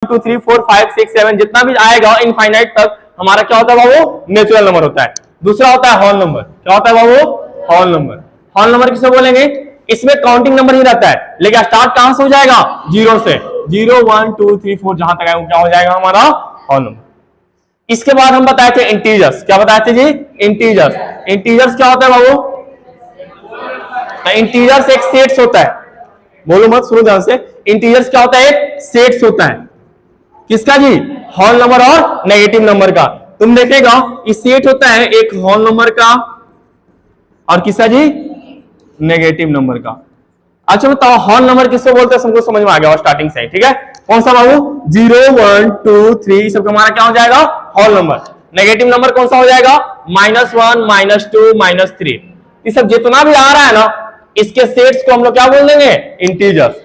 2 3 4 5 6 7 जितना भी आएगा इनफाइनाइट तक हमारा क्या होता है बाबू, नेचुरल नंबर होता है। दूसरा होता है होल नंबर। क्या होता है बाबू, होल नंबर। होल नंबर किसे बोलेंगे, इसमें काउंटिंग नंबर ही रहता है, लेकिन स्टार्ट कहां से हो जाएगा, 0 से। 0 1 2 3 4 जहां तक आएगा क्या हो जाएगा हमारा होल नंबर। इसके बाद हम बताए थे इंटीजर्स। क्या बताए थे जी, इंटीजर्स। इंटीजर्स क्या होता है बाबू, इंटीजर्स एक सेट्स होता है, बोलो मत, सुनो ध्यान से। इंटीजर्स क्या होता है, एक सेट्स होता है। किसका जी, होल नंबर और नेगेटिव नंबर का। तुम देखेगा इस सेट होता है एक होल नंबर का और किसका जी, नेगेटिव नंबर का। अच्छा बताओ होल नंबर किसको बोलते हैं, सबको समझ में आ गया स्टार्टिंग से, ठीक है। कौन सा बाबू, 0 1 2 3 सबका हमारा क्या हो जाएगा, होल नंबर। नेगेटिव नंबर कौन सा हो जाएगा, -1 -2 -3। ये सब जितना भी आ रहा है ना, इसके सेट्स को हम लोग क्या बोल देंगे, इंटीजर्स।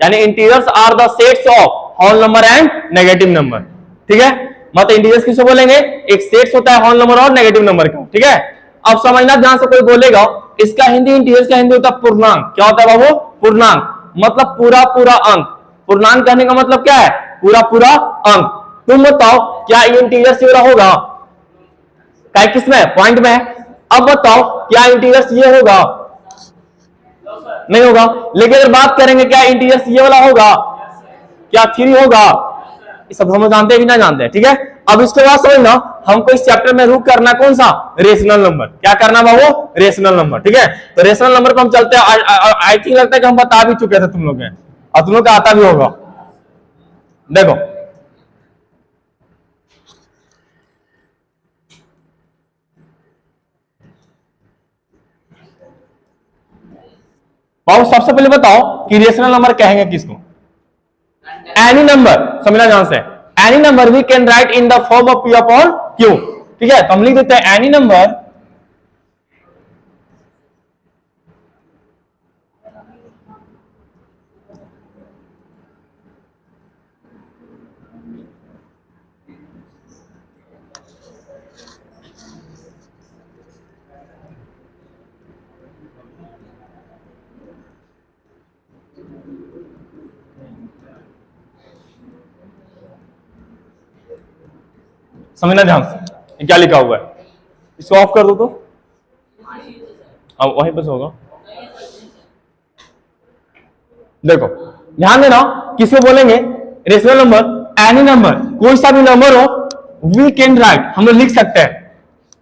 यानी integers are the sets of whole number and negative number, ठीक है। मतलब इंटीजर्स किसको बोलेंगे, एक सेट्स होता है होल नंबर और नेगेटिव नंबर का, ठीक है। अब समझना, जहां से कोई बोलेगा इसका हिंदी, इंटीजर्स का हिंदी होता है पूर्णांक। क्या होता है बाबू, पूर्णांक। मतलब पूरा पूरा अंक। पूर्णांक कहने का मतलब क्या है, पूरा पूरा अंक। तुम बताओ क्या इंटीजर्स ये होगा, क्या किसमें, पॉइंट में। अब बताओ क्या इंटीजर्स ये होगा, नहीं होगा। लेकिन अगर बात करेंगे क्या इंटीजर्स ये वाला होगा, क्या 3 होगा, ये सब हम जानते हैं कि ना जानते हैं, ठीक है। अब इसके बाद समझना, हमको इस चैप्टर में रुक करना कौन सा, रेशनल नंबर। क्या करना बाबू, रेशनल नंबर, ठीक है। तो रेशनल नंबर को हम चलते हैं। आई थिंक लगता है कि हम बता भी चुके थे तुम लोग में, और तुम लोग का आता भी होगा। देखो बाबू, सबसे पहले बताओ कि रेशनल नंबर कहेंगे किसको, एनी नंबर। समझना ध्यान से, any number we can write in the form of P upon Q, ठीक है। तो हम लिख देते हैं एनी नंबर समझना ध्यान से, क्या लिखा हुआ है, इसको ऑफ कर दो तो अब वहीं पर होगा। देखो ध्यान देना, किसको बोलेंगे, रेशनल नंबर, एनी नंबर, कोई सा भी नंबर हो, वी कैन राइट, हम लोग लिख सकते हैं।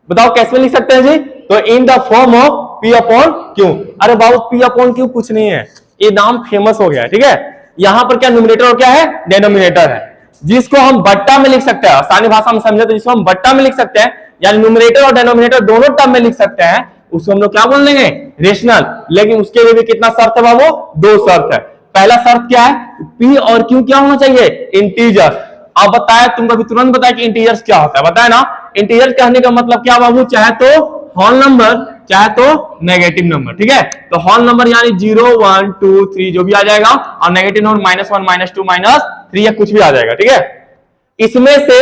बताओ कैसे लिख सकते हैं जी, तो इन the form of P upon Q। अरे बाबू P अपॉन Q कुछ नहीं है, ये नाम फेमस हो गया है, ठीक है। यहां पर क्या न्यूमरेटर और क्या है, डेनोमिनेटर है, जिसको हम बट्टा में लिख सकते हैं। आसानी भाषा में समझे तो जिसको हम बट्टा में लिख सकते हैं, यानी न्यूमरेटर और डेनोमिनेटर दोनों टर्म में लिख सकते हैं, उसको हम लोग क्या बोल देंगे, रेशनल। लेकिन उसके लिए भी कितना शर्त है बाबू, 2 शर्त है। पहला शर्त क्या है, P और Q क्या होना चाहिए, इंटीजर। अब बताया तुमको, अभी तुरंत बताया कि इंटीजर्स क्या होता है, बताया ना। इंटीजर कहने का मतलब क्या बाबू, चाहे तो होल नंबर चाहे तो नेगेटिव नंबर, ठीक है। तो होल नंबर यानी 0 1 2 3 जो भी आ जाएगा, और नेगेटिव नंबर -1 -2 -3 या कुछ भी आ जाएगा, ठीक है। इसमें से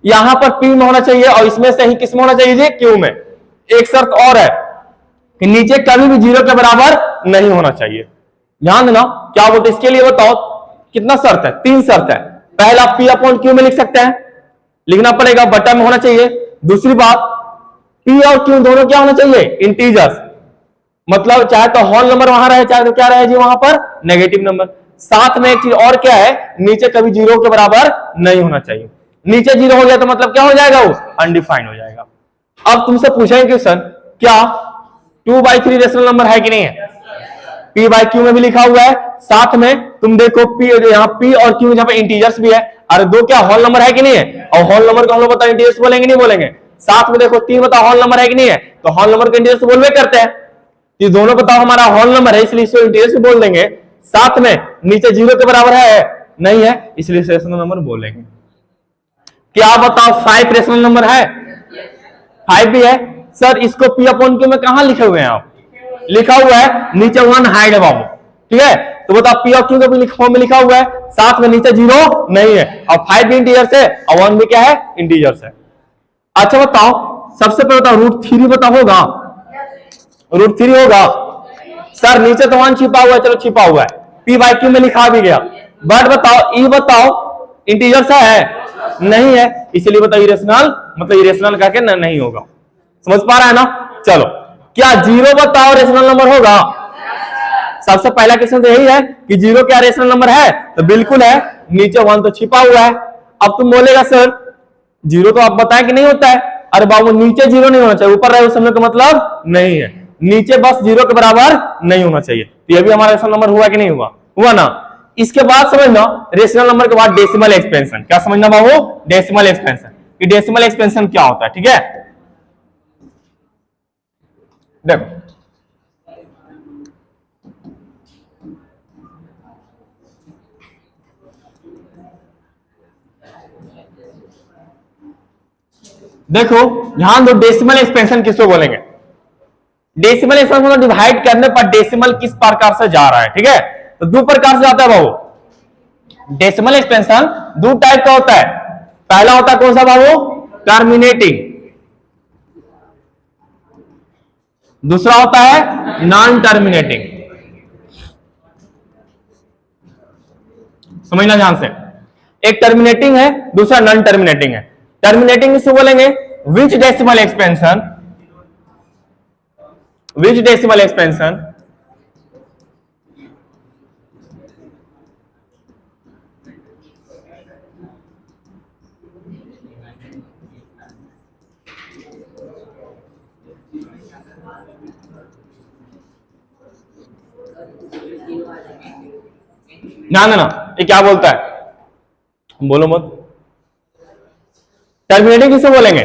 यहां पर P में होना चाहिए और इसमें से ही किस में होना चाहिए जी, Q में। एक शर्त और है कि नीचे कभी भी 0 के बराबर नहीं होना चाहिए। ध्यान देना, क्या बोलते इसके लिए बताओ, कितना शर्त है, 3 शर्त है। पहला P अपॉन Q में लिख सकते हैं, लिखना पड़ेगा, बटा में होना चाहिए। दूसरी बात, P और Q दोनों क्या होना चाहिए, इंटीजर्स। मतलब चाहे तो होल नंबर वहां रहे, चाहे तो क्या रहे जी वहां पर, नेगेटिव नंबर। साथ में एक चीज और क्या है, नीचे कभी 0 के बराबर नहीं होना चाहिए। नीचे 0 हो गया तो मतलब क्या हो जाएगा, वो अनडिफाइंड हो जाएगा। अब तुमसे पूछेंगे क्वेश्चन, क्या 2/3 रेशनल नंबर है कि नहीं है, P बाई Q में भी लिखा हुआ है। साथ में तुम देखो P, यहाँ P और Q जहाँ पे इंटीजर्स भी है। अरे 2 क्या होल नंबर है कि नहीं है, और होल नंबर को हम लोग बताओ इंटीजर्स बोलेंगे नहीं बोलेंगे। साथ में देखो 3 बताओ होल नंबर है कि नहीं है, तो होल नंबर के इंटीजर्स बोलवे करते हैं। ये दोनों बताओ हमारा होल नंबर है, इसलिए इसको इंटीजर्स बोल देंगे। साथ में नीचे 0 के बराबर है, नहीं है, इसलिए रेशनल नंबर बोलेंगे। क्या बताओ 5 रेशनल नंबर है, 5 भी है। सर इसको P अपॉन Q में कहां लिखे हुए हैं आप, लिखा हुआ है नीचे 1 हाइड है बाबू, ठीक है। तो बताओ P और Q के भी फॉर्म में लिखा हुआ है, साथ में नीचे 0 नहीं है, और 5 भी इंटीजर्स है और 1 भी क्या है, इंटीजर्स है। अच्छा बताओ, सबसे पहले बताओ √3 बताओ होगा, √3 होगा। सर नीचे तो 1 छिपा हुआ है, चलो छिपा हुआ है, P बाई Q में लिखा भी गया। बट बताओ E बताओ, इंटीजर है? नहीं है, इसलिए बताओ इरेशनल, मतलब इरेशनल करके नहीं होगा। समझ पा रहा है ना? चलो, क्या जीरो बताओ रेशनल नंबर होगा? सबसे पहला क्वेश्चन तो यही है कि जीरो क्या रेशनल नंबर है? तो बिल्कुल है, नीचे 1 तो छिपा हुआ है। अब तुम बोलेगा सर जीरो तो आप बताएं कि नहीं होता है। अरे बाबू नीचे जीरो नहीं होना चाहिए, ऊपर रहे उस समय का मतलब नहीं है, नीचे बस जीरो के बराबर नहीं होना चाहिए। तो ये भी हमारा रेशनल नंबर हुआ कि नहीं हुआ? हुआ ना। इसके बाद समझना रेशनल नंबर के बाद डेसिमल एक्सपेंशन। क्या समझना बाबू? Decimal expansion. कि डेसिमल एक्सपेंशन क्या होता है, ठीक है? देखो देखो ध्यान दो, डेसिमल एक्सपेंशन किसको बोलेंगे? डेसिमल एक्सपेंशन को डिवाइड करने पर डेसिमल किस प्रकार से जा रहा है, ठीक है? तो दो प्रकार से जाता है बाबू। डेसिमल एक्सपेंशन दो टाइप का होता है। पहला होता है कौन सा बाबू? टर्मिनेटिंग। दूसरा होता है नॉन टर्मिनेटिंग। समझना ध्यान से, एक टर्मिनेटिंग है, दूसरा नॉन टर्मिनेटिंग है। टर्मिनेटिंग किसको बोलेंगे? विच डेसिमल एक्सपेंशन, विच डेसिमल एक्सपेंशन ना ना ना, ये क्या बोलता है? बोलो मत। टर्मिनेटिंग किसे बोलेंगे?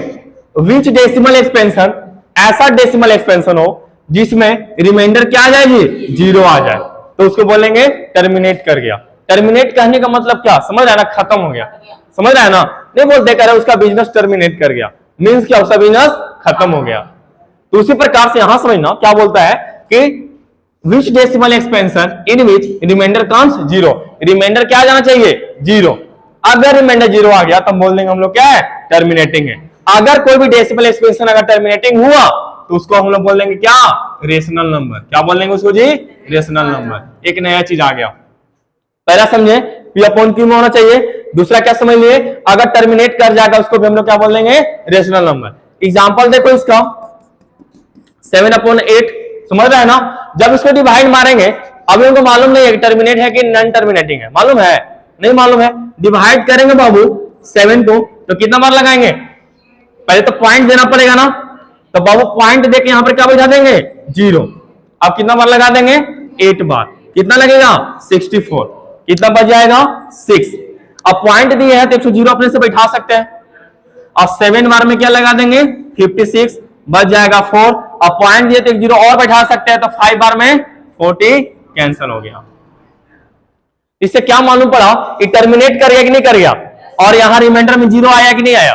विच डेसिमल एक्सपेंशन, ऐसा डेसिमल एक्सपेंशन हो जिसमें रिमाइंडर क्या आ जाएगी? जीरो आ जाए, तो उसको बोलेंगे टर्मिनेट कर गया। टर्मिनेट कहने का मतलब क्या? समझ रहा है ना? खत्म हो गया। समझ रहा है ना? नहीं बोलते कर उसका बिजनेस टर्मिनेट कर गया, मीन्स क्या? उसका बिजनेस खत्म हो गया। तो उसी प्रकार से यहां समझना क्या बोलता है कि which decimal expansion in which remainder comes zero, remainder क्या आ जाना चाहिए? जीरो। अगर रिमाइंडर जीरो आ गया तो बोल देंगे हम लोग क्या है? टर्मिनेटिंग है। अगर कोई भी डेसिमल एक्सपेंशन अगर टर्मिनेटिंग हुआ तो उसको हम लोग बोल देंगे क्या? Rational number. क्या बोल देंगे उसको जी? Rational number. एक नया चीज आ गया। पहला समझे P अपॉन Q में होना चाहिए। दूसरा क्या समझ लिए? अगर टर्मिनेट कर जाएगा उसको भी हम लोग क्या बोल देंगे? Rational number. एग्जाम्पल देखो इसका 7/8, समझ रहा है ना? जब इसको डिवाइड मारेंगे, अभी उनको मालूम नहीं है कि टर्मिनेट है कि नॉन टर्मिनेटिंग है, मालूम है? नहीं मालूम है। डिवाइड करेंगे बाबू 7 को तो कितना बार लगाएंगे? पहले तो पॉइंट देना पड़ेगा ना, तो बाबू पॉइंट देके यहां पर क्या बैठा देंगे? जीरो। अब कितना बार लगा देंगे? 8 बार। कितना लगेगा? 64। कितना बच जाएगा? 6। अब पॉइंट दिए हैं तो 100 अपने से बैठा सकते हैं। अब 7 बार में क्या लगा देंगे? 56, बच जाएगा 4। अब पॉइंट दिए तो 1 0 और बैठा सकते हैं, तो 5 बार में 40 कैंसिल हो गया। इससे क्या मालूम पड़ा कि टर्मिनेट कर गया कि नहीं कर गया, और यहां रिमाइंडर में जीरो आया कि नहीं आया?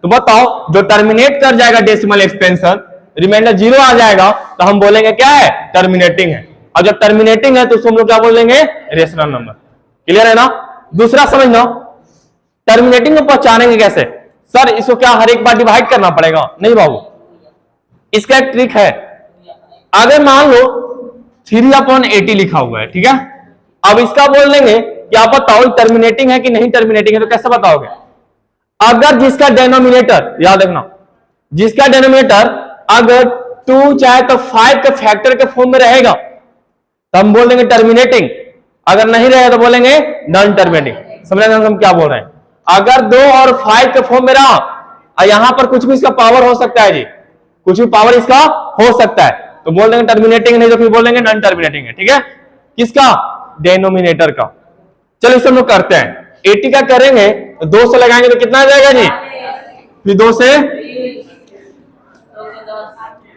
तो बताओ, जो टर्मिनेट कर जाएगा डेसिमल एक्सपेंशन, रिमाइंडर जीरो आ जाएगा, तो हम बोलेंगे क्या है? टर्मिनेटिंग है। और जब टर्मिनेटिंग है तो उसको हम लोग क्या बोलेंगे? Rational number. क्लियर है ना? दूसरा समझना, टर्मिनेटिंग को पहचानेंगे कैसे? सर इसको क्या हर एक बार डिवाइड करना पड़ेगा? नहीं बाबू, इसका एक ट्रिक है। अगर मान लो 3/80 लिखा हुआ है, ठीक है? अब इसका बोल देंगे क्या बताओ टर्मिनेटिंग है कि नहीं टर्मिनेटिंग है, तो कैसे बताओगे? अगर जिसका डेनोमिनेटर, याद रखना, जिसका डेनोमिनेटर अगर 2 चाहे तो 5 के फैक्टर के फॉर्म में रहेगा तो हम बोल देंगे टर्मिनेटिंग। अगर नहीं रहेगा तो बोलेंगे नॉन टर्मिनेटिंग। समझ रहे हम क्या बोल रहे हैं? अगर 2 और 5 के फॉर्म में रहा और यहां पर कुछ भी इसका पावर हो सकता है जी, कुछ भी पावर इसका हो सकता है, तो बोल देंगे टर्मिनेटिंग, नहीं तो फिर बोलेंगे नॉन टर्मिनेटिंग है। ठीक है? किसका? डेनोमिनेटर का। चलो इसे हम लोग करते हैं। 80 का करेंगे तो 2 से लगाएंगे तो कितना आ जाएगा जी? फिर 2 से,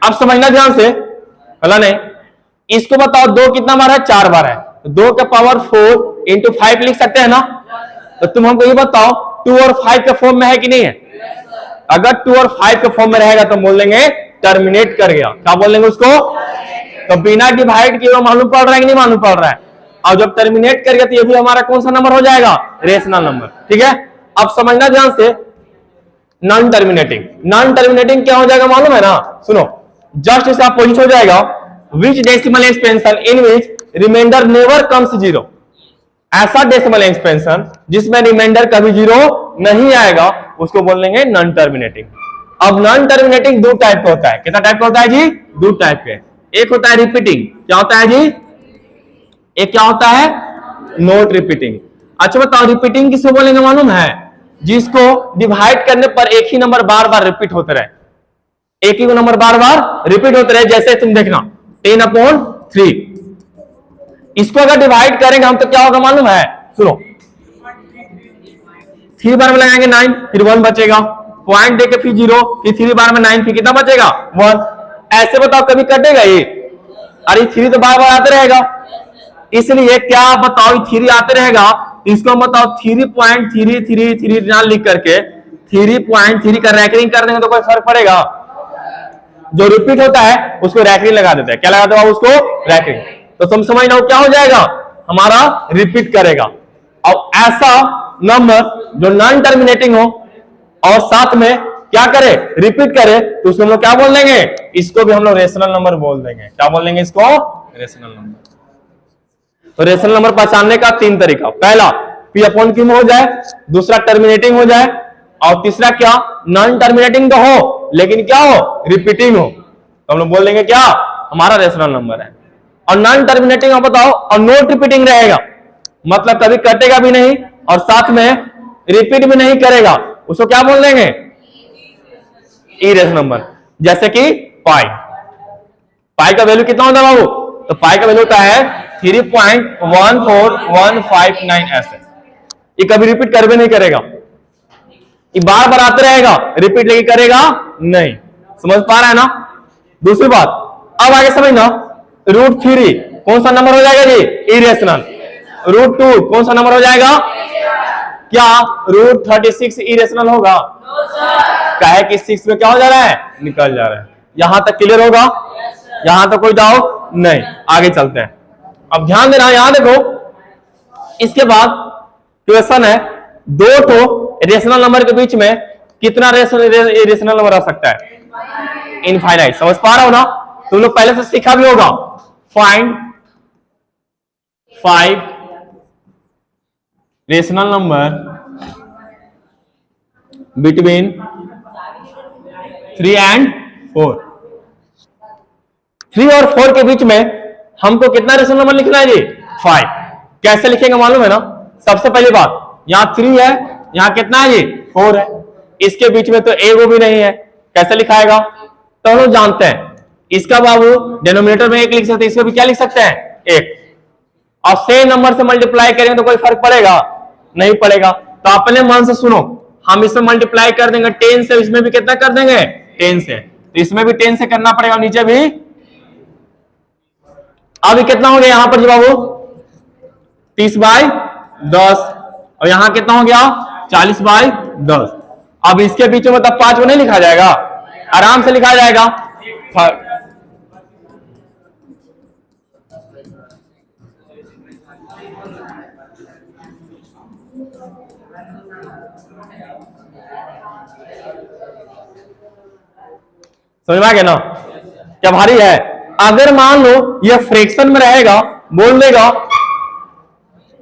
अब समझना ध्यान से, भला नहीं, इसको बताओ 2 कितना बार है? 4 बार है, तो 2 का पावर 4 इंटू 5 लिख सकते हैं ना? तो तुम हमको ये बताओ 2 और 5 के फॉर्म में है कि नहीं है? अगर 2 और 5 के फॉर्म में रहेगा तो बोल देंगे टर्मिनेट कर गया। क्या बोल देंगे उसको? तो बिना डिवाइड किए मालूम पड़ रहा है कि नहीं मालूम पड़ रहा है? और जब टर्मिनेट कर गया तो ये भी हमारा कौन सा नंबर हो जाएगा? Rational number. ठीक है? अब समझना ध्यान से, नॉन टर्मिनेटिंग। नॉन टर्मिनेटिंग क्या हो जाएगा मालूम है ना? सुनो, जस्ट इसका अपोजिट हो जाएगा which decimal expansion in which remainder never comes zero. ऐसा डेसिमल एक्सपेंशन जिसमें रिमाइंडर कभी जीरो नहीं आएगा उसको बोल देंगे नॉन टर्मिनेटिंग। अब नॉन टर्मिनेटिंग दो टाइप का होता है। कितना टाइप का होता है जी? दो टाइप के। एक होता है रिपीटिंग। क्या होता है जी? एक क्या होता है? Not repeating. अच्छा बताओ रिपीटिंग किसको बोलेंगे मालूम है? जिसको डिवाइड करने पर एक ही नंबर बार बार रिपीट होते रहे, एक ही नंबर बार बार रिपीट होते रहे। जैसे तुम देखना 10/3, इसको अगर डिवाइड करेंगे हम तो क्या होगा मालूम है? सुनो, 3 बार में लगाएंगे 9, फिर 1 बचेगा, पॉइंट देके फिर 0, फिर 3 बार में 9, फिर कितना बचेगा? 1। ऐसे बताओ कभी कटेगा ये? अरे 3 तो बार बार आते रहेगा, इसलिए क्या बताओ 3 आते रहेगा, इसको बताओ 3.333 ना लिख करके 3.3 का रैकरिंग कर देंगे तो कोई फर्क पड़ेगा? जो रिपीट होता है उसको रैकरिंग लगा देते हैं। क्या लगाते हो उसको? रैकरिंग। तो तुम समझ लो क्या हो जाएगा हमारा? रिपीट करेगा। अब ऐसा नंबर जो नॉन टर्मिनेटिंग हो और साथ में क्या करे? रिपीट करे, तो उसको हम लोग क्या बोल देंगे? इसको भी हम लोग रेशनल नंबर बोल देंगे। क्या बोल देंगे इसको? Rational number. तो रेशनल नंबर पहचानने का 3 तरीका। पहला P/Q में हो जाए, दूसरा टर्मिनेटिंग हो जाए, और तीसरा क्या? नॉन टर्मिनेटिंग तो हो लेकिन क्या हो? रिपीटिंग हो, तो हम लोग बोल देंगे क्या? हमारा रेशनल नंबर है। और नॉन टर्मिनेटिंग आप बताओ और नॉट रिपीटिंग रहेगा, मतलब कभी कटेगा भी नहीं और साथ में रिपीट भी नहीं करेगा, उसको क्या बोल देंगे? Irrational number. जैसे कि पाई का वैल्यू कितना होता है बाबू? तो पाई का वैल्यू होता है 3.14159 ऐसे। ये कभी रिपीट कर भी नहीं करेगा, ये बार बार आते रहेगा, रिपीट लेके करेगा नहीं। समझ पा रहा है ना? दूसरी बात अब आगे समझना, √3 कौन सा नंबर हो जाएगा जी? इरेशनल। √2 कौन सा नंबर हो जाएगा? क्या √36 इरेशनल होगा? कहे कि 6 में क्या हो जा रहा है? निकल जा रहा है। यहां तक क्लियर होगा? यहां तक कोई डाउट नहीं? आगे चलते हैं। अब ध्यान देना, यहां देखो, इसके बाद क्वेश्चन है दो तो रेशनल नंबर के बीच में कितना रेशनल नंबर आ सकता है? इनफाइनाइट। समझ पा रहा हो ना? तुम लोग पहले से सीखा भी होगा। Find 5 rational number between 3 and 4। 3 और 4 के बीच में हमको कितना रेशनल नंबर लिखना है जी? 5। कैसे लिखेंगे मालूम है ना? सबसे पहली बात, यहां 3 है, यहां कितना है जी? 4 है, इसके बीच में तो एगो भी नहीं है, कैसे लिखाएगा? तो हम लोग जानते हैं इसका बाबू डिनोमिनेटर में 1 लिख सकते हैं, इसको भी क्या लिख सकते हैं? 1। और सेम नंबर से मल्टीप्लाई करेंगे तो कोई फर्क पड़ेगा? नहीं पड़ेगा। तो अपने मन से सुनो, हम इसमें मल्टीप्लाई कर देंगे 10 से, इसमें भी कितना कर देंगे? 10 से। तो इसमें भी 10 से करना पड़ेगा, नीचे भी। अभी कितना हो गया यहां पर जी बाबू? 30/10। और यहां कितना हो गया? 40/10। अब इसके बीच में तब 5 को नहीं लिखा जाएगा? आराम से लिखा जाएगा। समझ में आ गया ना? क्या भारी है? अगर मान लो ये फ्रैक्शन में रहेगा, बोल देगा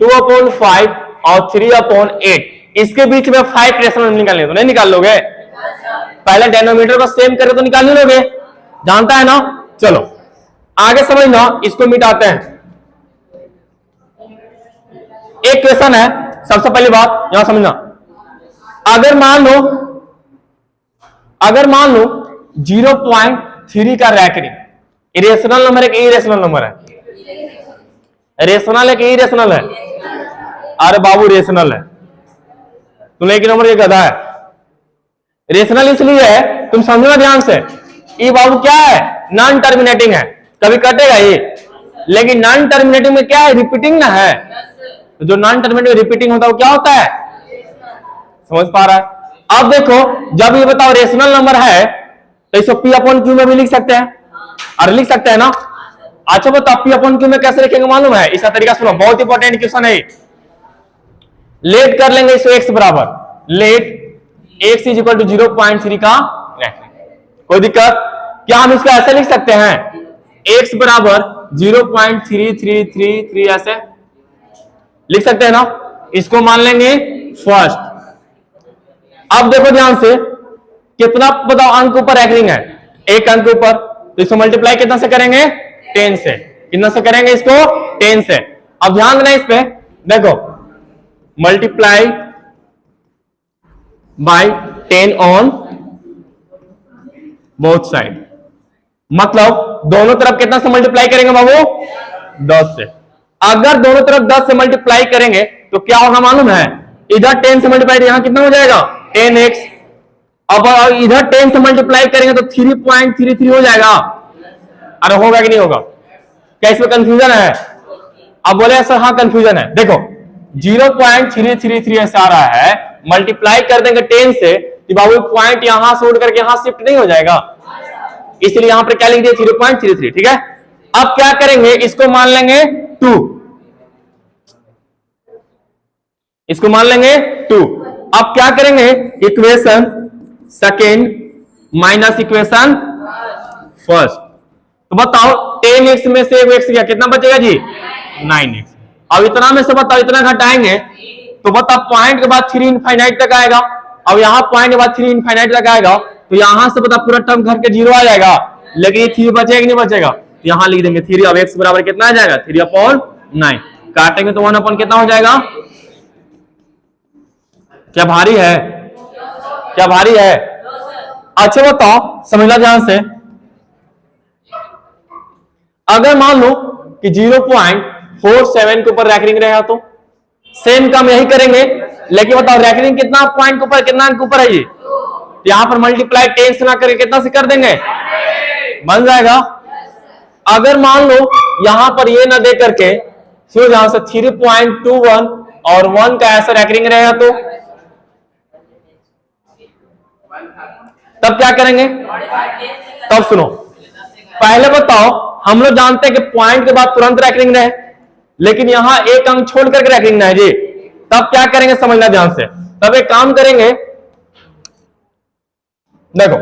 2/5 और 3/8, इसके बीच में 5 रेशनल निकालने तो नहीं निकाल लोगे? पहले डेनोमिनेटर को सेम करे तो निकाल नहीं लोगे? जानता है ना? चलो आगे समझना, इसको मिटाते हैं। एक क्वेश्चन है, सबसे पहली बात यहां समझना, अगर मान लो 0.3 का रैकरिंग, इरेशनल नंबर है कि इरेशनल नंबर है? रेशनल है कि इरेशनल है? अरे बाबू रेशनल है। तुम एक नंबर ये गधा है। रेशनल इसलिए है, तुम समझना ध्यान से, ये बाबू क्या है? नॉन टर्मिनेटिंग है, कभी कटेगा ये, लेकिन नॉन टर्मिनेटिंग में क्या है? रिपीटिंग ना है। तो जो नॉन टर्मिनेटिंग रिपीटिंग होता है वो क्या होता है? समझ पा रहा है? अब देखो, जब ये बताओ रेशनल नंबर है तो इसको P/Q में भी लिख सकते हैं, और लिख सकते हैं ना? अच्छा बताओ P/Q में कैसे लिखेंगे मालूम है? इसका तरीका सुनो, बहुत इंपॉर्टेंट क्वेश्चन है। लेट कर लेंगे इसको x बराबर, लेट x = 0.3 का रैकरिंग। कोई दिक्कत? क्या हम इसको ऐसे लिख सकते हैं? x बराबर 0.3333 ऐसे, लिख सकते हैं ना, इसको मान लेंगे फर्स्ट। अब देखो ध्यान से, कितना बताओ अंक ऊपर रैंकिंग है, एक अंक ऊपर, तो इसको मल्टीप्लाई कितना से करेंगे, 10 से। कितना से करेंगे इसको, 10 से। अब ध्यान देना इस पे, देखो multiply by 10 on both side, मतलब दोनों तरफ कितना से मल्टीप्लाई करेंगे बाबू, 10 से। अगर दोनों तरफ 10 से मल्टीप्लाई करेंगे तो क्या होगा मालूम है, इधर 10 से मल्टीप्लाई यहां कितना हो जाएगा 10x, अब इधर 10 से मल्टीप्लाई करेंगे तो 3.33 हो जाएगा। अरे होगा कि नहीं होगा, क्या इसमें कंफ्यूजन है? अब बोले सर हाँ कंफ्यूजन है, देखो 0.333 ऐसा आ रहा है, मल्टीप्लाई कर देंगे 10 से तो बाबू पॉइंट यहां से उड़ करके यहां शिफ्ट नहीं हो जाएगा, इसलिए यहां पर क्या लिख दिया 0.33, ठीक है। अब क्या करेंगे, इसको मान लेंगे 2, इसको मान लेंगे 2। अब क्या करेंगे, equation second minus equation first, तो बताओ 10x में से 1x गया, कितना बचेगा जी 9x। अब इतना में से बताओ, इतना घटाएंगे तो बताओ पॉइंट के बाद 3 इनफाइनाइट तक आएगा, अब यहां पॉइंट के बाद 3 इनफाइनाइट तक आएगा, तो यहां से बताओ पूरा टर्म घर के 0 आ जाएगा, लेकिन ये 3 बचेगा कि नहीं बचेगा, तो यहां लिख देंगे 3 अब x बराबर कितना आ जाएगा 3/9, काटेंगे तो 1 कितना हो जाएगा, क्या भारी है, क्या भारी है? अच्छा बताओ समझना ध्यान से, अगर मान लो कि 0.47 के ऊपर रैंकिंग रहेगा तो सेम काम यही करेंगे, लेकिन बताओ रैंकिंग कितना पॉइंट के ऊपर, कितना अंक ऊपर है ये, यहां पर मल्टीप्लाई 10 से ना करके कितना से कर देंगे, बन जाएगा। अगर मान लो यहां पर ये ना दे करके सिर्फ यहां से 3.21 और 1 का ऐसा रैंकिंग रहेगा तो तब क्या करेंगे, तब सुनो पहले बताओ, हम लोग जानते हैं कि पॉइंट के बाद तुरंत रैंकिंग रहे, लेकिन यहां एक अंक छोड़ करके रैंकिंग है जी, तब क्या करेंगे समझना ध्यान से। तब एक काम करेंगे, देखो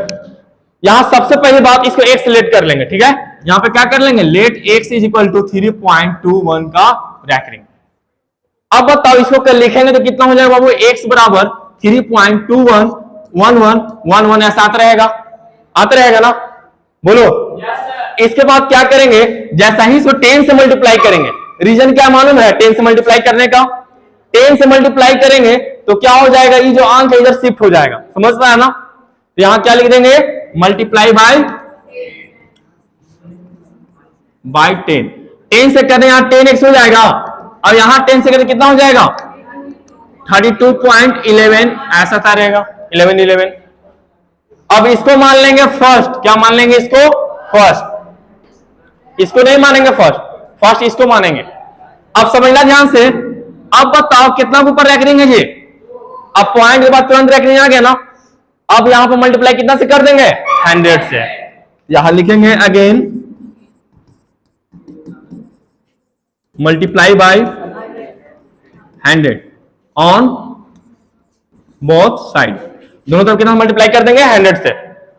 यहां सबसे पहली बात इसको x लेट कर लेंगे, ठीक है, यहां पे क्या कर लेंगे, let x is equal to 3.21 का रैंकिंग। अब बताओ इसको कर लिखेंगे तो कितना हो जाएगा बाबू, x बराबर 3.211111 ऐसा आता रहेगा ना, बोलो। इसके बाद क्या करेंगे, जैसा ही इसको 10 से मल्टीप्लाई करेंगे, रीजन क्या मालूम है 10 से मल्टीप्लाई करने का, 10 से मल्टीप्लाई करेंगे तो क्या हो जाएगा, ये जो अंक है इधर शिफ्ट हो जाएगा, समझ पाया ना, तो यहां क्या लिख देंगे, मल्टीप्लाई बाय 10, 10 से करने यहां 10x हो जाएगा, और यहां 10 से करने कितना हो जाएगा 32.11 ऐसा था रहेगा, 11। अब इसको मान लेंगे फर्स्ट, क्या मान लेंगे इसको फर्स्ट, इसको नहीं मानेंगे फर्स्ट इसको मानेंगे। अब समझना ध्यान से, अब बताओ कितना ऊपर रैंकिंग है जी, अब पॉइंट के बाद तुरंत रैंकिंग आ गया ना, अब यहां पर मल्टीप्लाई कितना से कर देंगे 100 से, यहां लिखेंगे again multiply by 100 on both side, दोनों तरफ कितना मल्टीप्लाई कर देंगे 100 से,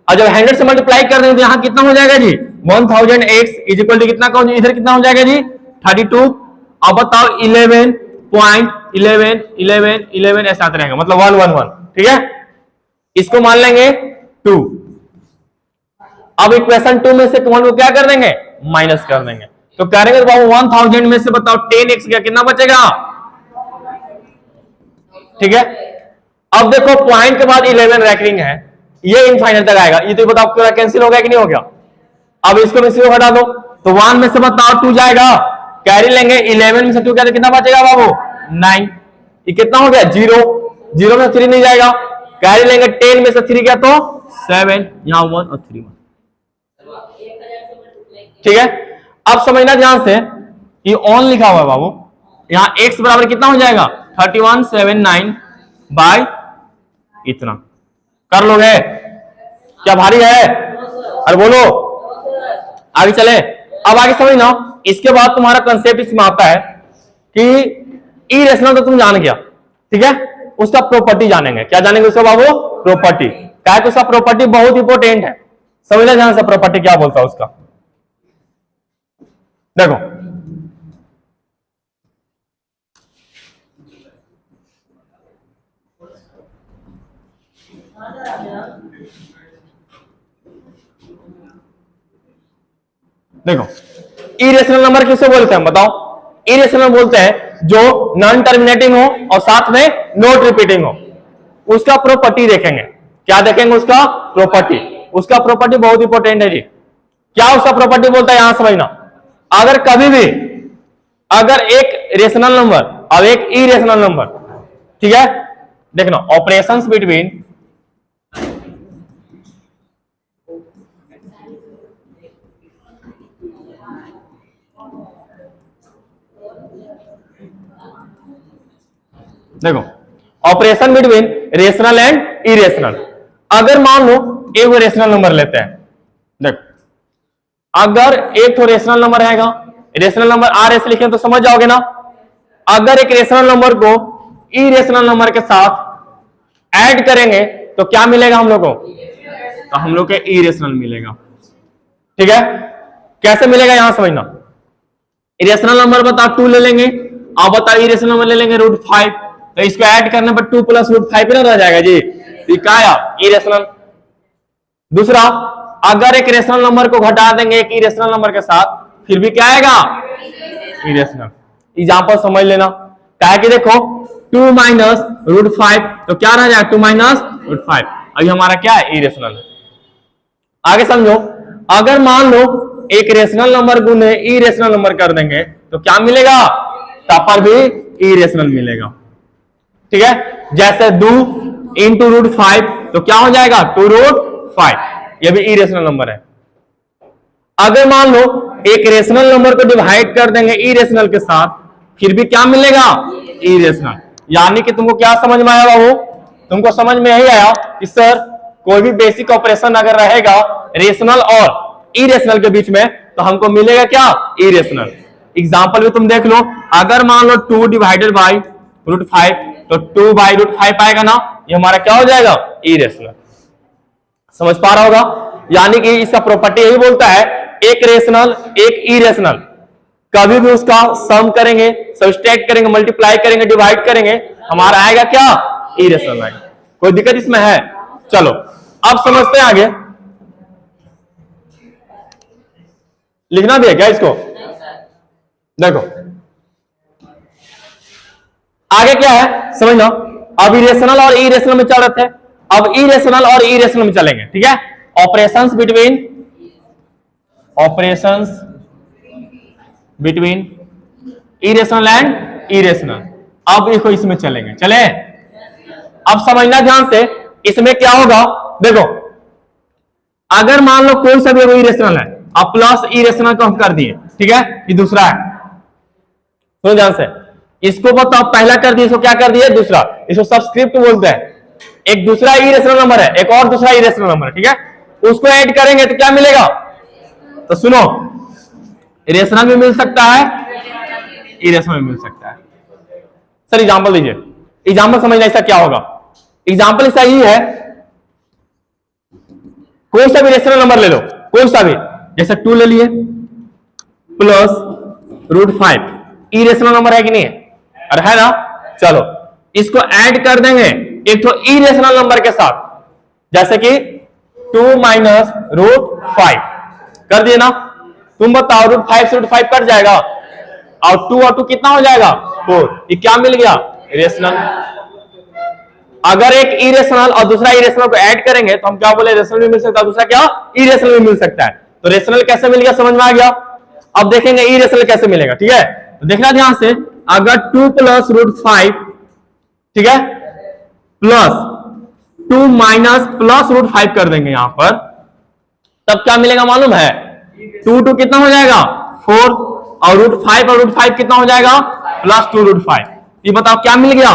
और जब 100 से मल्टीप्लाई कर देंगे तो यहां कितना हो जाएगा जी 1000x इज इक्वल टू कितना, इधर कितना हो जाएगा जी 32, अब बताओ 11.11 ऐसा आता रहेगा, मतलब 111, ठीक है। इसको मान लेंगे 2, अब इक्वेशन 2 में से 1 को क्या कर देंगे, माइनस कर देंगे, तो करेंगे तो बाबू 1000 में से बताओ 10x क्या कितना बचेगा, ठीक है। अब देखो पॉइंट के बाद 11 रैंकिंग है, ये इनफाइनल तक आएगा, ये तो बताओ पूरा कैंसिल हो गया कि नहीं हो गया। अब इसको में से हटा दो तो 1 में से बताओ 2 जाएगा, कैरी लेंगे, 11 में से 2 क्या, तो कितना बचेगा बाबू 9, ये कितना हो गया 0 में 3 नहीं जाएगा, कैरी लेंगे, 10 में से 3 गया तो 7, यहां 1 और 3 1, ठीक है। अब समझना ध्यान से, ये ऑन लिखा हुआ है बाबू, यहां x बराबर कितना हो जाएगा 3179 बाय इतना, कर लोगे, क्या भारी है, अरे बोलो, आगे चले। अब आगे समझना, इसके बाद तुम्हारा कंसेप्ट इसमें आता है कि इरेशनल तो तुम जान गया, ठीक है, उसका प्रॉपर्टी जानेंगे, क्या जानेंगे उसका बाबू, प्रॉपर्टी, क्या है उसका प्रॉपर्टी बहुत इंपॉर्टेंट है, समझना ध्यान से प्रॉपर्टी क्या बोलता है उसका। देखो देखो इरेशनल नंबर किसे बोलते हैं बताओ? इरेशनल बोलते हैं जो नॉन टर्मिनेटिंग हो और साथ में नॉट रिपीटिंग हो। उसका प्रॉपर्टी देखेंगे। क्या देखेंगे? उसका प्रॉपर्टी। उसका प्रॉपर्टी बहुत इंपॉर्टेंट है जी। क्या उसका प्रॉपर्टी बोलता है यहां समझना। अगर कभी भी अगर एक रेशनल नंबर और एक इरेशनल नंबर, ठीक है, देखना ऑपरेशंस बिटवीन देखो operation between rational and irrational. अगर मान लो एक रेशनल नंबर लेते हैं, देखो अगर एक तो रेशनल नंबर रहेगा, रेशनल नंबर आर एस लिखें तो समझ जाओगे ना। अगर एक रेशनल नंबर को इरेशनल नंबर के साथ ऐड करेंगे तो क्या मिलेगा हम लोग को? तो हम लोग के इरेशनल मिलेगा। ठीक है, कैसे मिलेगा यहां समझना। इरेशनल नंबर बताओ 2 ले लेंगे, आप बताओ इरेशनल नंबर ले लेंगे √5, तो इसको ऐड करने पर 2 + √5 ना रह जाएगा जी, क्या आया? इरेशनल। दूसरा, अगर एक रेशनल नंबर को घटा देंगे एक इरेशनल नंबर के साथ, फिर भी क्या आएगा? इरेशनल। एग्जांपल समझ लेना। क्या है कि देखो 2 - √5 तो क्या रह जाएगा? 2 - √5। अभी हमारा क्या है? इरेशनल। आगे समझो, अगर मान लो एक रेशनल नंबर गुने इरेशनल नंबर कर देंगे तो क्या मिलेगा? तब पर भी इरेशनल मिलेगा। ठीक है, जैसे 2 × √5 तो क्या हो जाएगा? 2 √5, यह भी इरेशनल नंबर है। अगर मान लो एक रेशनल नंबर को डिवाइड कर देंगे इरेशनल के साथ, फिर भी क्या मिलेगा? इरेशनल। यानी कि तुमको क्या समझ में आया बाबू? तुमको समझ में यही आया कि सर कोई भी बेसिक ऑपरेशन अगर रहेगा रेशनल और इरेशनल के बीच में तो हमको मिलेगा क्या? इरेशनल। एग्जांपल भी तुम देख लो, अगर मान लो 2 / √5 तो 2/√5 आएगा ना, ये हमारा क्या हो जाएगा? इरेशनल। समझ पा रहा होगा? यानी कि इसका प्रॉपर्टी यही बोलता है एक रेशनल एक इरेशनल कभी भी उसका सम करेंगे, सब्सट्रैक्ट करेंगे, मल्टीप्लाई करेंगे, डिवाइड करेंगे, हमारा आएगा क्या? इरेशनल आएगा। कोई दिक्कत इसमें है? चलो अब समझते हैं आगे। लिखना भी है क्या इसको? देखो आगे क्या है समझना। अब इरेशनल और इरेशनल में चल रहे थे, अब इरेशनल और इरेशनल में चलेंगे। ठीक है, operations between irrational and irrational. अब देखो इसमें चलेंगे, चले। अब समझना ध्यान से, इसमें क्या होगा? देखो अगर मान लो कोई सा भी इरेशनल है, अब प्लस इरेशनल को हम कर दिए, ठीक है, ये दूसरा है। सुनो ध्यान से, इसको बताओ पहला कर दिए, इसको क्या कर दिए? दूसरा। इसको सबस्क्रिप्ट बोलते हैं। एक दूसरा इरेशनल नंबर है, एक और दूसरा इरेशनल नंबर है, ठीक है, उसको ऐड करेंगे तो क्या मिलेगा? तो सुनो, रेशनल भी मिल सकता है, इरेशनल भी मिल सकता है। सर एग्जांपल दीजिए। एग्जांपल समझना इसका क्या होगा। एग्जांपल इसका ही है, कोई सा भी रेशनल नंबर ले लो, कोई सा भी, जैसे 2 ले लिए प्लस √5, इरेशनल नंबर है कि नहीं है? अरे है ना। चलो इसको ऐड कर देंगे एक तो इरेशनल नंबर के साथ, जैसे कि 2 - √5 कर दिए ना। तुम बताओ √5 से √5 कट जाएगा और 2 और 2 कितना हो जाएगा? 4। ये क्या मिल गया? रेशनल। अगर एक इरेशनल और दूसरा इरेशनल को ऐड करेंगे तो हम क्या बोले? रेशनल भी मिल सकता है, दूसरा क्या? इरेशनल भी मिल सकता है। तो रेशनल कैसे मिल गया समझ में आ गया। अब देखेंगे इरेशनल कैसे मिलेगा। ठीक है, तो देखना ध्यान से, अगर 2 + √5, ठीक है, प्लस 2 - +√5 कर देंगे यहां पर, तब क्या मिलेगा मालूम है? 2 कितना हो जाएगा? 4, और √5 कितना हो जाएगा? +2 √5। ये बताओ क्या मिल गया?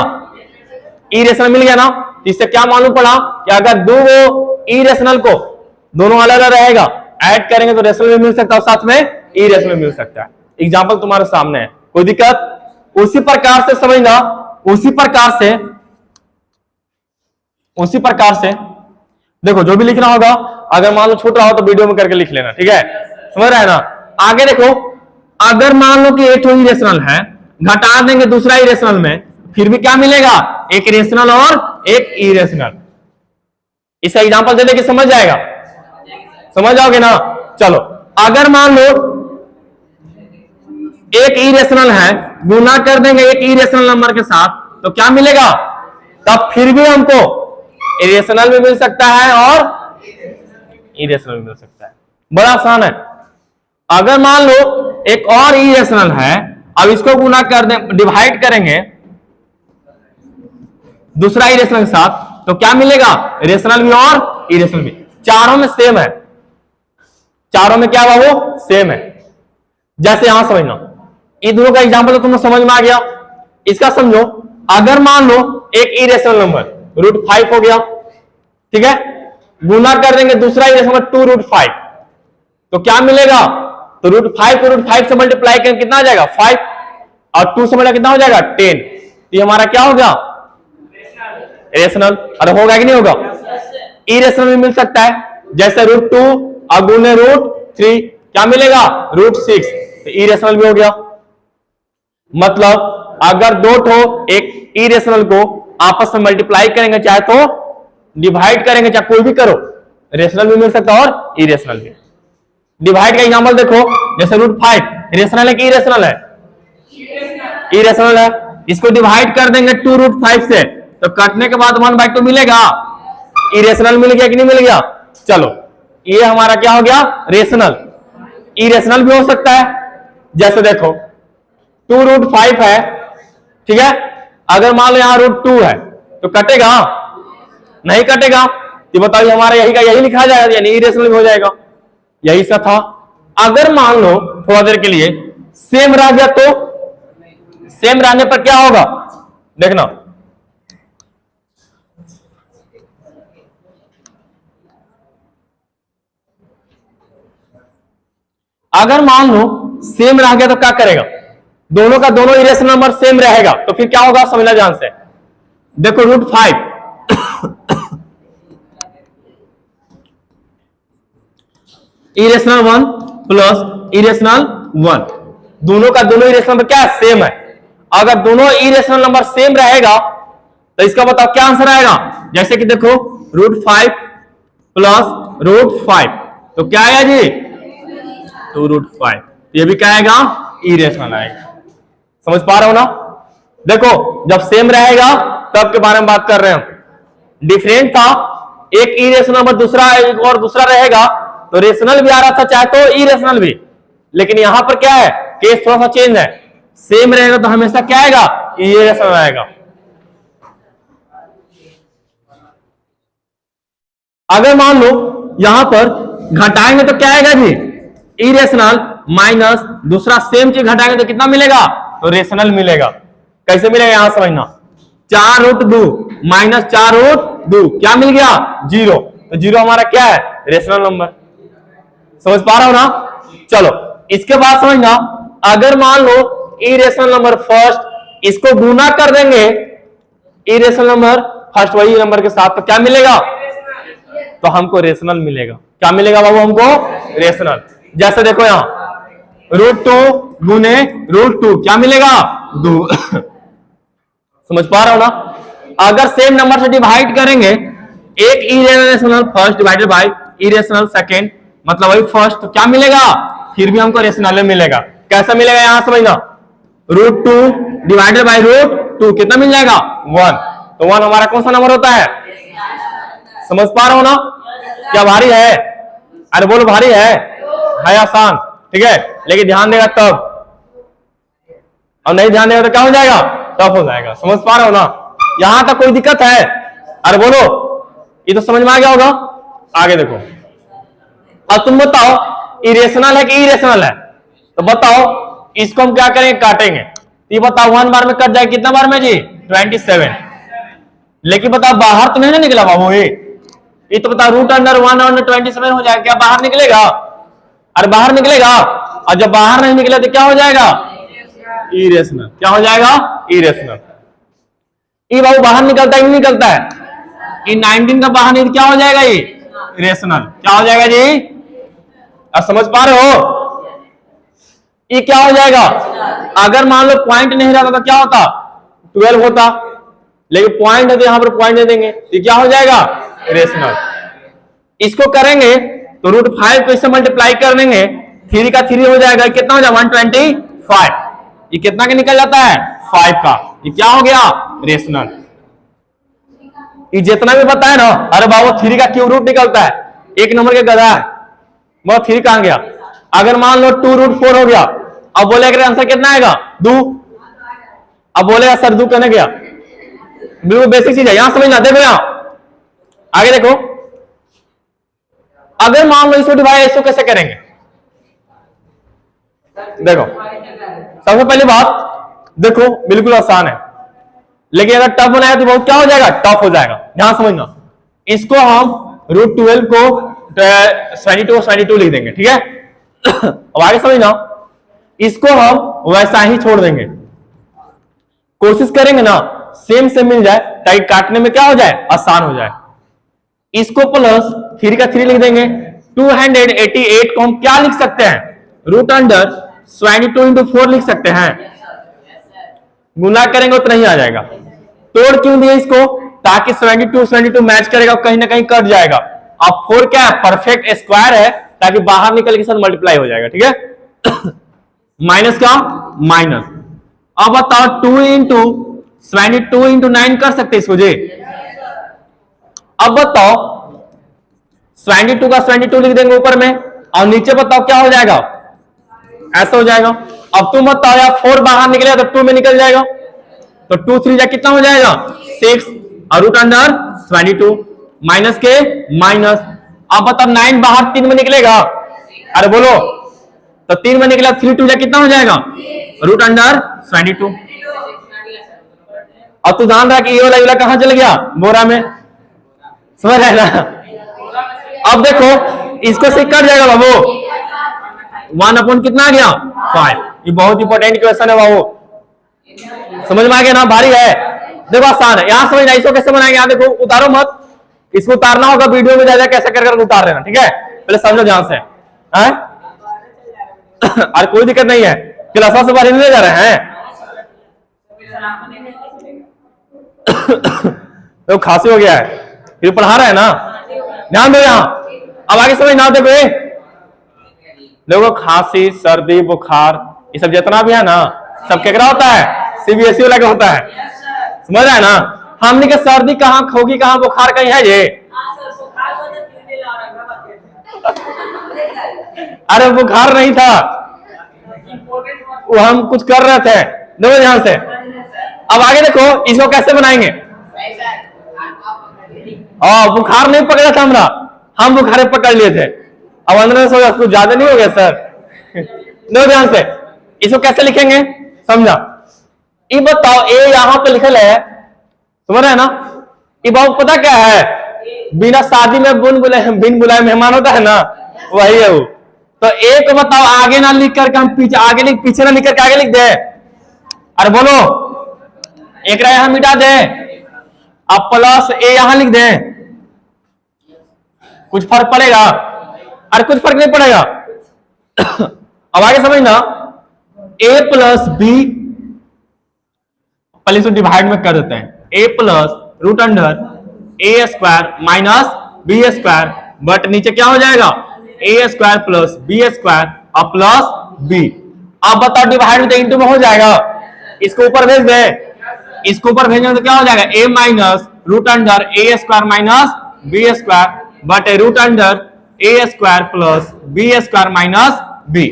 इरेशनल मिल गया ना। इससे क्या मालूम पड़ा कि अगर दो इरेशनल को दोनों अलग अलग रहेगा, ऐड करेंगे तो रेशनल भी मिल सकता है और साथ में इरेशनल मिल सकता है। एग्जांपल तुम्हारे सामने है, कोई दिक्कत? उसी प्रकार से समझना, उसी प्रकार से देखो जो भी लिखना होगा, अगर मान लो छोटा हो तो वीडियो में करके लिख लेना। ठीक है, समझ रहा है ना। आगे देखो, अगर मान लो कि एक तो इरेशनल है, घटा देंगे दूसरा इरेशनल में, फिर भी क्या मिलेगा? एक रेशनल और एक इरेशनल। इसका एग्जांपल दे दे कि समझ जाएगा, समझ जाओगे ना। चलो अगर मान लो एक इरेशनल है, गुना कर देंगे एक इरेशनल नंबर के साथ, तो क्या मिलेगा? तब फिर भी हमको इरेशनल भी मिल सकता है और इरेशनल भी मिल सकता है। बड़ा आसान है। अगर मान लो एक और इरेशनल है, अब इसको गुना कर दें, डिवाइड करेंगे दूसरा इरेशनल के साथ, तो क्या मिलेगा? रेशनल भी और इरेशनल भी, चारों में सेम है, चारों में क्या हुआ? वो सेम है। जैसे यहां समझना, इन दोनों का एग्जांपल तो तुम्हें समझ में आ गया। इसका समझो, अगर मान लो एक इरेशनल नंबर √5 हो गया, ठीक है, गुना कर देंगे दूसरा इरेशनल 2√5, तो क्या मिलेगा? तो √5 को √5 से मल्टीप्लाई करेंगे, कितना आ जाएगा? 5, और 2 से मल्टीप्लाई कितना हो जाएगा? 10। ये हमारा क्या हो गया? रेशनल। अरे होगा कि नहीं होगा? इरेशनल भी मिल सकता है, जैसे √2 और गुने √3 क्या मिलेगा? √6, तो इरेशनल भी हो गया। मतलब अगर दो ठो एक इरेशनल को आपस में मल्टीप्लाई करेंगे, चाहे तो डिवाइड करेंगे, चाहे कोई भी करो, रेशनल भी मिल सकता है और इरेशनल भी। डिवाइड का एग्जांपल देखो, जैसे √5 रेशनल है कि इरेशनल है? इरेशनल है। इसको डिवाइड कर देंगे 2√5 से, तो कटने के बाद 1/2 मिलेगा, इरेशनल मिल गया कि नहीं मिल गया? चलो ये हमारा क्या हो गया? रेशनल। इरेशनल भी हो सकता है, जैसे देखो 2√5 है, ठीक है, अगर मान लो यहां √2 है, तो कटेगा? नहीं कटेगा। ये बताइए, हमारा यही का यही लिखा जाएगा, यानी इरेशनल भी हो जाएगा। यही सा था। अगर मान लो थोड़ा देर के लिए सेम रह गया, तो सेम रहने पर क्या होगा? देखना, अगर मान लो सेम रह गया तो क्या करेगा? दोनों का दोनों इरेशनल नंबर सेम रहेगा, तो फिर क्या होगा? समझना ध्यान से। देखो √5 इरेशनल 1 प्लस इरेशनल 1, दोनों का दोनों इरेशनल नंबर क्या है? सेम है। अगर दोनों इरेशनल नंबर सेम रहेगा, तो इसका बताओ क्या आंसर आएगा? जैसे कि देखो √5 प्लस √5, तो क्या आएगा जी? 2√5। ये भी क्या आएगा? इरेशनल आएगा। समझ पा रहे हो ना? देखो जब सेम रहेगा तब के बारे में बात कर रहे हैं हम। डिफरेंट था, एक इरेशनल नंबर दूसरा एक और दूसरा रहेगा, तो रेशनल भी आ रहा था, चाहे तो इरेशनल भी। लेकिन यहां पर क्या है? केस थोड़ा सा चेंज है। सेम रहेगा तो हमेशा क्या आएगा? इरेशनल आएगा। अगर मान लो यहां पर घटाएंगे तो क्या आएगा जी? इरेशनल माइनस दूसरा सेम चीज घटाएंगे तो कितना मिलेगा? तो रेशनल मिलेगा। कैसे मिलेगा यहां समझना, 4√2 माइनस 4√2 क्या मिल गया? 0। तो 0 हमारा क्या है? Rational number. समझ पा रहा हो ना? चलो इसके बाद समझना, अगर मान लो इरेशनल नंबर फर्स्ट, इसको गुना कर देंगे इरेशनल नंबर फर्स्ट वही नंबर के साथ, तो क्या मिलेगा? तो हमको रेशनल मिलेगा। क्या मिलेगा बाबू? हमको रेशनल। जैसे देखो यहां √2 गुने √2 क्या मिलेगा? 2। समझ पा रहा हो ना? अगर सेम नंबर से डिवाइड करेंगे, एक irrational first divided by irrational second, मतलब वही फर्स्ट, तो क्या मिलेगा? फिर भी हमको रेशनल मिलेगा। कैसा मिलेगा यहां समझना, √2 डिवाइडेड बाय √2 कितना मिल जाएगा? 1। तो 1 हमारा कौन सा नंबर होता है? समझ पा रहा हो ना? क्या भारी है? अरे बोलो भारी है आसान, ठीक है, लेकिन ध्यान देगा तब, और नहीं ध्यान देगा तो क्या हो जाएगा? टफ हो जाएगा। समझ पा रहे हो ना? यहां तक कोई दिक्कत है? अरे बोलो, ये तो समझ में आ गया होगा। आगे देखो, अब तुम बताओ इरेशनल है कि इरेशनल है? तो बताओ इसको हम क्या करेंगे? काटेंगे। ये बताओ 1 बार में कट जाएगा, कितना बार में जी? 27। लेकिन बताओ बाहर तो नहीं ना निकला बाबू, ये तो बताओ √1/27 हो जाएगा। क्या बाहर निकलेगा? अरे बाहर निकलेगा, और जब बाहर नहीं निकले तो क्या हो जाएगा? इरेशनल। क्या हो जाएगा? इरेशनल। ये बाबू बाहर निकलता है, नहीं निकलता है? ये 19 का बाहर नहीं, क्या हो जाएगा? ये रेशनल। क्या हो जाएगा जी? अब समझ पा रहे हो? ये क्या हो जाएगा? अगर मान लो पॉइंट नहीं रहता तो क्या होता? 12 होता, लेकिन पॉइंट है तो यहां पर पॉइंट दे देंगे, ये क्या हो जाएगा? रेशनल। इसको करेंगे तो रूट 5 को इससे मल्टीप्लाई कर देंगे, 3 का 3 हो जाएगा, कितना हो जाएगा 125। ये कितना का निकल जाता है 5 का। ये क्या हो गया रेशनल। ये जितना भी बताया ना, अरे बाबू 3 का क्यूब रूट निकलता है, एक नंबर के गधा है। वो 3 कहां गया। अगर मान लो 2 रूट 4 हो गया, अब बोलेगा आंसर कितना आएगा 2। अब बोलेगा सर 2 कहने गया, बिल्कुल बेसिक चीज है, यहां समझना। देखो यहां आगे देखो, अगर मान लो इसको डिवाइड इसको कैसे करेंगे। देखो सबसे पहली बात देखो बिल्कुल आसान है, लेकिन अगर टफ बनाया तो बहुत क्या हो जाएगा टफ हो जाएगा। ध्यान समझना, इसको हम रूट 12 को 22 लिख देंगे, ठीक है। अब आगे समझना, इसको हम वैसा ही छोड़ देंगे, कोशिश करेंगे ना सेम से मिल जाए ताकि काटने में क्या हो जाए आसान हो जाए। इसको प्लस 3 का 3 लिख देंगे, 288 को हम क्या लिख सकते हैं रूट अंडर 22 इंटू 4 लिख सकते हैं। गुना करेंगे उतना ही आ जाएगा। तोड़ क्यों दिए इसको, ताकि 22 मैच करेगा, कहीं ना कहीं कट जाएगा। अब 4 क्या है परफेक्ट स्क्वायर है, ताकि बाहर निकल के साथ मल्टीप्लाई हो जाएगा, ठीक है। माइनस का माइनस। अब बताओ 2 इंटू 22 इंटू 9 कर सकते इसको जी। अब बताओ 22 का 22 लिख देंगे ऊपर में, और नीचे बताओ क्या हो जाएगा ऐसा हो जाएगा। अब तुम बताओ यार 4 बाहर निकलेगा तो 2 में निकल जाएगा, तो 2 3 जा कितना हो जाएगा 6, और रूट अंडर 22 माइनस के माइनस। अब बताओ 9 बाहर 3 में निकलेगा, अरे बोलो, तो 3 में निकला 3 2 जा कितना हो जाएगा रूट अंडर 22। अब तू ध्यान रहा कि ये वाला कहां चल गया बोरा में, समझ रहे ना। अब देखो इसको से कट जाएगा बाबू, 1 अपॉन कितना आ गया 5। ये बहुत इंपॉर्टेंट क्वेश्चन है बाबू, समझ में आ गया ना, भारी है। देखो आसान है, यहां समझना। इसको कैसे बनाएंगे, यहां देखो उतारो मत, इसको उतारना होगा वीडियो में जाएगा कैसे कर उतार लेना, ठीक है। पहले समझो ध्यान से, अरे कोई दिक्कत नहीं है, क्लास से बाहर नहीं जा रहे हैं। तो खांसी हो गया है, फिर पढ़ा रहा है ना, ध्यान दो यहां। अब आगे समझना, देखो खांसी सर्दी बुखार ये सब जितना भी है ना, सब केकरा होता है सीबीएसई वाला का होता है, समझ रहा है ना। हमने के सर्दी कहाँ, खोगी कहाँ, बुखार कहीं है ये। अरे बुखार नहीं था, वो हम कुछ कर रहे थे, देखो ध्यान से। अब आगे देखो इसको कैसे बनाएंगे। बुखार नहीं पकड़ा था हमरा, हम बुखार पकड़ लिए थे। अब अंदर से कुछ ज्यादा नहीं हो गया सर। देखो ध्यान से, इसको कैसे लिखेंगे समझा। ये बताओ ए यहां पे लिखल है, समझ रहे हैं ना। ये बाबू पता क्या है, बिना शादी में बिन बुलाए मेहमान होता है ना, वही है वो। तो ए को बताओ आगे ना लिख करके हम पीछे आगे लिख, पीछे ना लिख करके आगे लिख दे। अरे बोलो, एक यहां मिटा दे, अब प्लस ए यहां लिख दे, कुछ फर्क पड़ेगा? अरे कुछ फर्क नहीं पड़ेगा। अब आगे समझना, ए प्लस बी, पहले इसको डिवाइड में कर देते हैं, a plus root under a square minus B square, but नीचे क्या हो जाएगा a square plus B square और प्लस बी। अब बताओ डिवाइड में इंटू में हो जाएगा, इसको ऊपर भेज दे, इसको ऊपर भेजने तो क्या हो जाएगा a minus root under a square minus B square, but root under a square plus B square minus b.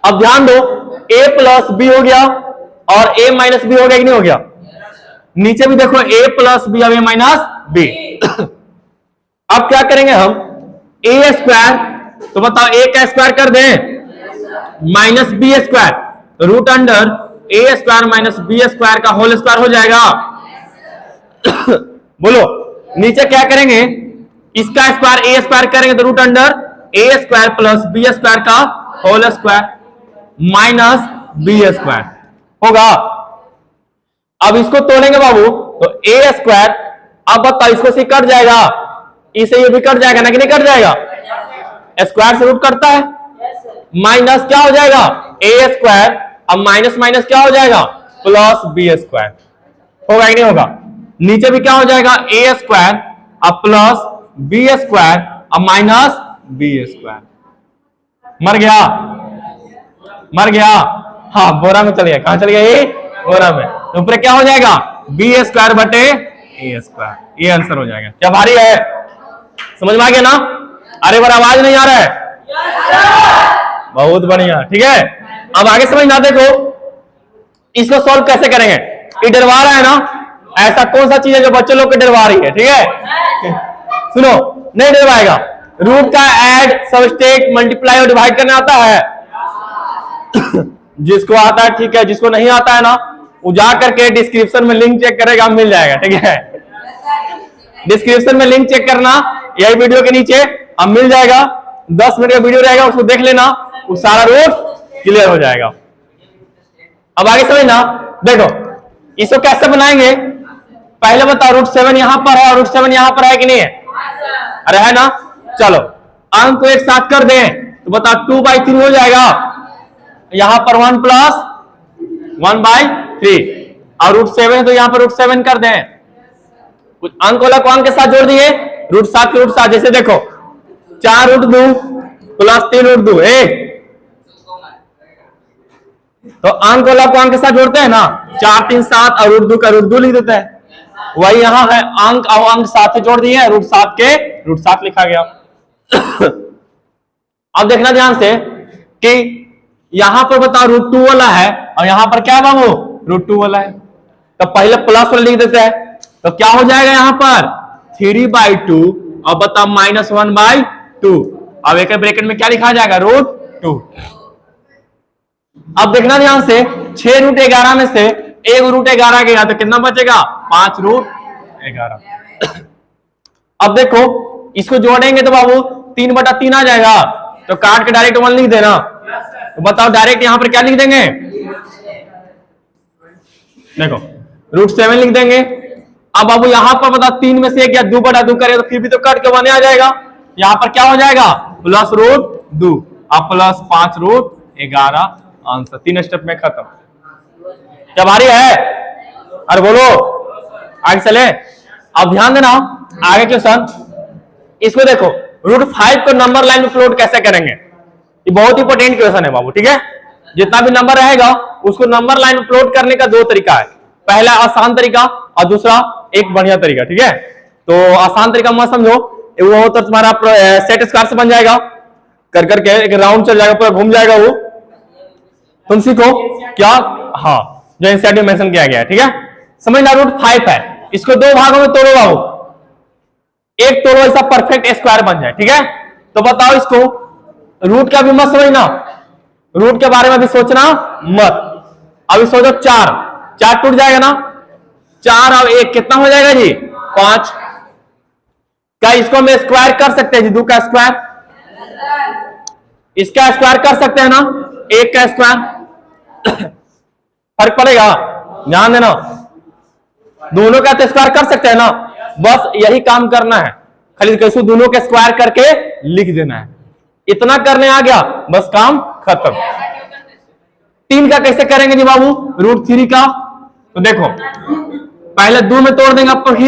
अब ध्यान दो, a प्लस बी हो गया और a माइनस बी हो गया कि नहीं हो गया। नीचे भी देखो a प्लस बी और a माइनस बी। अब क्या करेंगे हम, a स्क्वायर, तो बताओ a का स्क्वायर कर दें minus B square, root under a square minus B square का होल स्क्वायर हो जाएगा। बोलो नीचे क्या करेंगे, इसका स्क्वायर a स्क्वायर करेंगे तो root under a square plus B square का whole square minus B square होगा। अब इसको तोड़ेंगे बाबू तो ए स्क्वायर, अब बताओ इसको से कट जाएगा, इसे ये भी कट जाएगा ना कि नहीं कट जाएगा, स्क्वायर से रूट कटता है, माइनस क्या हो जाएगा ए स्क्वायर, अब माइनस माइनस क्या हो जाएगा प्लस बी स्क्वायर, होगा कि नहीं होगा। नीचे भी क्या हो जाएगा ए स्क्वायर अब प्लस बी स्क्वायर अब माइनस बी स्क्वायर, मर गया, मर गया, हाँ बोरा में चल गया, कहां चल गया ये, बोरा में। तो ऊपर क्या हो जाएगा, बी स्क्वायर बटे ए स्क्वायर, ये आंसर हो जाएगा। क्या भारी है, समझ में आ गया ना? अरे बार आवाज नहीं आ रहा है, बहुत बढ़िया, ठीक है। अब आगे समझना, देखो इसको सॉल्व कैसे करेंगे। ये डरवा रहा है ना, ऐसा कौन सा चीज है जो बच्चों लोग को डरवा रही है, ठीक है। सुनो, नहीं डरवाएगा, रूट का ऐड, सबस्ट्रैक्ट, मल्टीप्लाई और डिवाइड करना आता है जिसको आता है ठीक है, जिसको नहीं आता है ना वो जा करके डिस्क्रिप्शन में लिंक चेक करेगा, मिल जाएगा, ठीक है। डिस्क्रिप्शन में लिंक चेक करना, यही वीडियो के नीचे अब मिल जाएगा, 10 मिनट का वीडियो रहेगा, उसको देख लेना, वो सारा रूट क्लियर हो जाएगा। अब आगे समझना, देखो इसको कैसे बनाएंगे, पहले बताओ रूट 7 यहां पर है और रूट 7 यहां पर है कि नहीं है, अरे है ना। चलो अंक को एक साथ कर दें तो बताओ 2/3 हो जाएगा, यहां पर 1 प्लस 1/3 और रूट 7 है तो यहां पर रूट 7 कर दें, कुछ अंक वाला को अंक के साथ जोड़ दिए, रूट 7 के रूट 7, जैसे देखो 4 रूट 2 प्लस 3 रूट 2 1, तो अंक वाला को अंक के साथ जोड़ते हैं ना, 4 3 7 और रूट 2 का रूट 2 लिख देते हैं, वही यहां है, अंक और अंक साथ जोड़ दिए, रूट 7 के रूट 7 लिखा गया। अब देखना ध्यान से कि यहां पर बताओ रूट 2 वाला है और यहां पर क्या बाबू रूट 2 वाला है, तो पहले प्लस वाला लिख देते हैं, तो क्या हो जाएगा यहां पर 3/2 और बताओ -1/2, अब एक ब्रैकेट में क्या लिखा जाएगा रूट 2। अब देखना ध्यान से 6 रूट 11 में से 1 रूट 11 गया तो कितना बचेगा 5 रूट 11। अब देखो इसको जोड़ेंगे तो बाबू 3/3 आ जाएगा, तो काट के डायरेक्ट 1 लिख देना, तो बताओ डायरेक्ट यहां पर क्या लिख देंगे, देखो रूट 7 लिख देंगे। अब बाबू यहां पर बताओ 3 में से 1 या 2/2 करे तो फिर भी तो कट के 1 आ जाएगा, यहां पर क्या हो जाएगा प्लस रूट 2 अब प्लस 5 रूट 11, आंसर 3 स्टेप में खत्म। क्या भारी है, अरे बोलो, आगे चले। अब ध्यान देना आगे क्वेश्चन, इसको देखो रूट 5 को नंबर लाइन में प्लॉट कैसे करेंगे, ये बहुत इंपॉर्टेंट क्वेश्चन है बाबू, ठीक है। जितना भी नंबर रहेगा उसको नंबर लाइन में प्लॉट करने का 2 तरीका है, पहला आसान तरीका और दूसरा एक बढ़िया तरीका, ठीक है। तो आसान तरीका मत समझो, वो तो तुम्हारा सेट स्क्वायर से बन जाएगा, कर करके एक राउंड चल जाएगा, पूरा घूम जाएगा वो, तुम सीखो क्या, हाँ जो एनसीईआरटी में मेंशन किया गया है, ठीक है। समझना रूट 5 है, इसको 2 भागों में तोड़ो बाबू, एक तोड़ो ऐसा परफेक्ट स्क्वायर बन जाए, ठीक है। तो बताओ इसको रूट का भी मत समझना, रूट के बारे में भी सोचना मत। अभी सोचो 4 टूट जाएगा ना, 4 और 1 कितना हो जाएगा जी 5, क्या इसको हम स्क्वायर कर सकते हैं जी, 2 का स्क्वायर, इसका स्क्वायर कर सकते हैं ना, 1 का स्क्वायर, फर्क पड़ेगा, ध्यान देना, दोनों का तो स्क्वायर कर सकते हैं ना, बस यही काम करना है, खाली कैसे दोनों के स्क्वायर करके लिख देना है, इतना करने आ गया बस काम खत्म। 3 का कैसे करेंगे जी बाबू, रूट 3 का, तो देखो पहले 2 में तोड़ देंगे फिर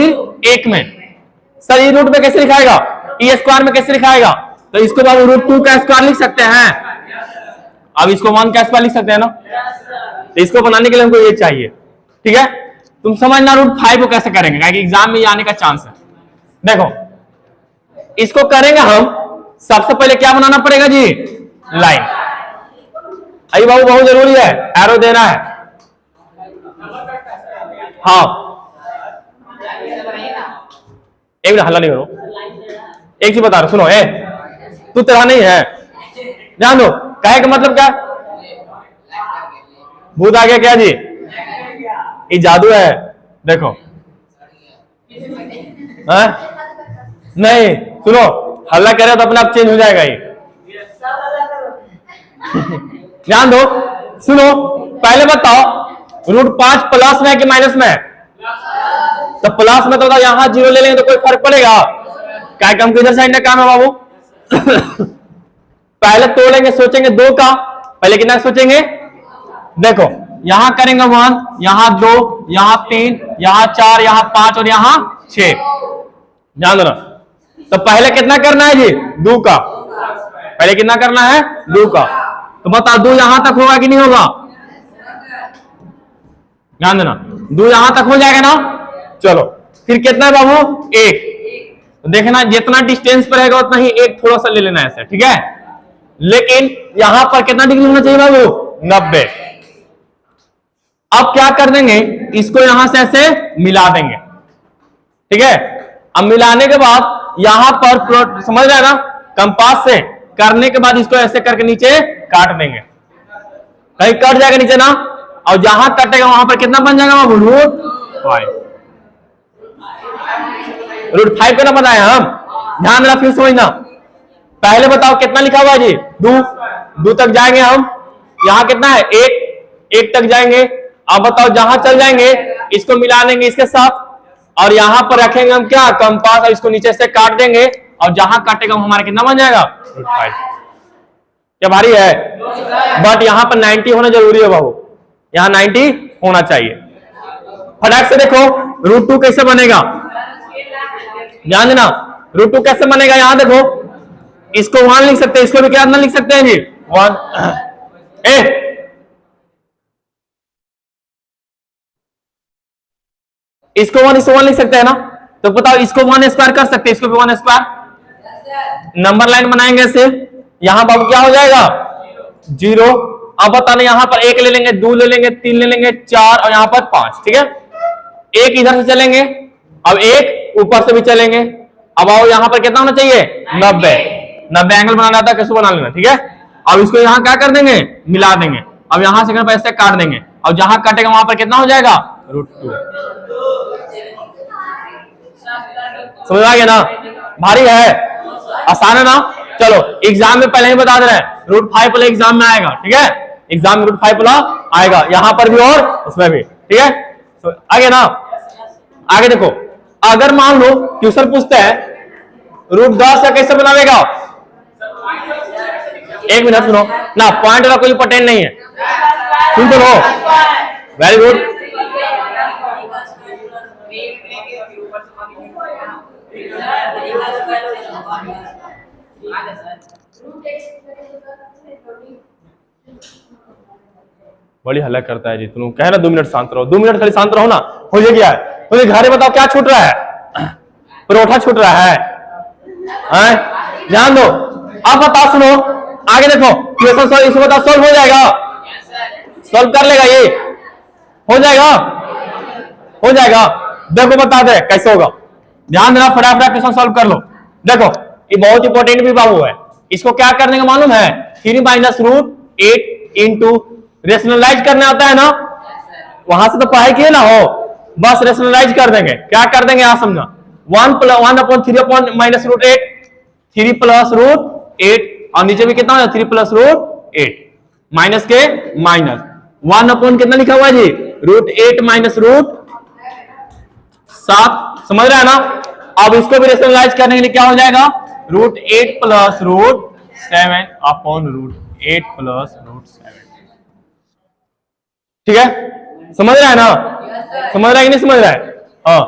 1 में, सर ये रूट में कैसे लिखाएगा, ई स्क्वायर में कैसे लिखाएगा, तो इसको बाबू रूट 2 का स्क्वायर लिख सकते हैं, अब इसको 1 का स्क्वायर लिख सकते हैं ना, तो इसको बनाने के लिए हमको ये चाहिए, ठीक है। तुम समझना रूट 5 को कैसे करेंगे, क्योंकि एग्जाम में ये आने का चांस है। देखो इसको करेंगे हम, सबसे पहले क्या बनाना पड़ेगा जी लाइन, अरे बाबू बहुत जरूरी है, एरो देना है, हाँ एक मिनट हल्ला नहीं करो, एक चीज बता रहा सुनो, तू तेरा नहीं है, ध्यान दो, कहे का मतलब क्या, भूत आ गया क्या जी, ये जादू है, देखो है? नहीं सुनो, हल्ला करे तो अपने आप चेंज हो जाएगा ये, ध्यान दो, सुनो पहले बताओ रूट 5 प्लस में है कि माइनस में है, तो प्लस में तो यहां 0 ले लेंगे तो कोई फर्क पड़ेगा, क्या हम किधर साइड का काम है बाबू पहले तोड़ेंगे, सोचेंगे 2 का, पहले कितना सोचेंगे, देखो यहां करेंगे 1, यहां 2, यहां 3, यहां 4, यहां 5 और यहां 6, ध्यान देना, तो पहले कितना करना है जी? 2 का। पहले कितना करना है? 2 का। तो बताओ 2 यहां तक होगा कि नहीं होगा? ध्यान देना, 2 यहां तक हो जाएगा ना। चलो फिर कितना है बाबू? 1। तो देखना जितना डिस्टेंस पर रहेगा उतना ही 1 थोड़ा सा ले लेना है ऐसे, ठीक है। लेकिन यहां पर कितना डिग्री होना चाहिए बाबू? 90। अब क्या कर देंगे, इसको यहां से ऐसे मिला देंगे, ठीक है। अब मिलाने के बाद यहां पर समझ रहे हैं ना, कंपास से करने के बाद इसको ऐसे करके नीचे काट देंगे, कहीं कट जाएगा नीचे ना, और जहां कटेगा वहां पर कितना बन जाएगा बाबू? √5। √5 को ना बताया हम, ध्यान रखना फिर समझना। पहले बताओ कितना लिखा हुआ है जी? 2 तक जाएंगे हम, यहां कितना है? 1 तक जाएंगे। अब बताओ जहां चल जाएंगे इसको मिला देंगे इसके साथ, और यहां पर रखेंगे हम क्या? कंपास, और इसको नीचे से काट देंगे, और जहां काटेगा हमारा कितना बन जाएगा? √5। क्या भारी है? बट यहां पर 90 होना जरूरी है बाबू, यहां 90 होना चाहिए। फटाक से देखो √2 कैसे बनेगा, ध्यान देना। √2 कैसे बनेगा? यहां देखो, इसको 1 लिख सकते हैं, इसको भी क्या लिख सकते हैं जी? 1। इसको 1:1 लिख सकते हैं ना। तो बताओ इसको 1 स्क्वायर कर सकते हैं, इसको भी 1 स्क्वायर। नंबर लाइन बनाएंगे ऐसे, यहां बाबू क्या हो जाएगा? 0। अब बताना यहां पर 1 ले लेंगे, 2 ले लेंगे, 3 ले लेंगे, 4, और यहां पर 5, ठीक है। 1 इधर से चलेंगे, अब 1 ऊपर से भी चलेंगे। अब आओ यहां पर कितना होना चाहिए? 90 एंगल बनाना था, कैसे बना लेना, ठीक है। अब इसको यहां क्या कर देंगे? मिला देंगे। अब यहां से ऐसे काट देंगे, और जहां काटेगा वहां पर कितना हो जाएगा? √2। समझ आ गया ना? भारी है, आसान है ना। चलो एग्जाम में पहले ही बता दे रहे हैं, √5 पहले एग्जाम में आएगा, ठीक है। एग्जाम में √5 पहले आएगा, यहां पर भी और उसमें भी, ठीक है। तो आगे ना, आगे देखो, अगर मान लो ट्यूशन पूछते हैं √10 का कैसे बनावेगा? 1 मिनट सुनो ना, पॉइंट का कोई इंपॉर्टेंट नहीं है, सुन तो लो। Very good. बड़ी हल्ला करता है जी, तुम कह रहे 2 मिनट शांत रहो, 2 मिनट खाली शांत रहो ना, हो जाए। क्या है मुझे घर में बताओ, क्या छूट रहा है? परोठा छूट रहा है? ध्यान दो। अब बताओ, सुनो आगे देखो, क्वेश्चन सॉल्व, इसको बताओ सॉल्व हो जाएगा? सॉल्व कर लेगा ये? हो जाएगा? हो जाएगा। देखो बता दे कैसे होगा, ध्यान देना, फटाफट क्वेश्चन सॉल्व कर लो। देखो ये बहुत इंपॉर्टेंट भी बाबू है, इसको क्या करने का मालूम है? 3 - √8 इंटू रेशनलाइज करने आता है ना, वहां से तो पढ़ाई किए ना हो, बस रेशनलाइज कर देंगे। क्या कर देंगे यहां समझना, 1/3 -√8, 3 + √8, और नीचे भी कितना हो जाए? 3 + √8, माइनस के माइनस 1 कितना लिखा हुआ है जी? √8 - √7। समझ रहा है ना। अब इसको भी रेशनलाइज करने के लिए क्या हो जाएगा? √8 + √7 अपॉन √8 + √7, ठीक है। समझ रहा है ना? समझ रहा है कि नहीं समझ रहा है? हाँ,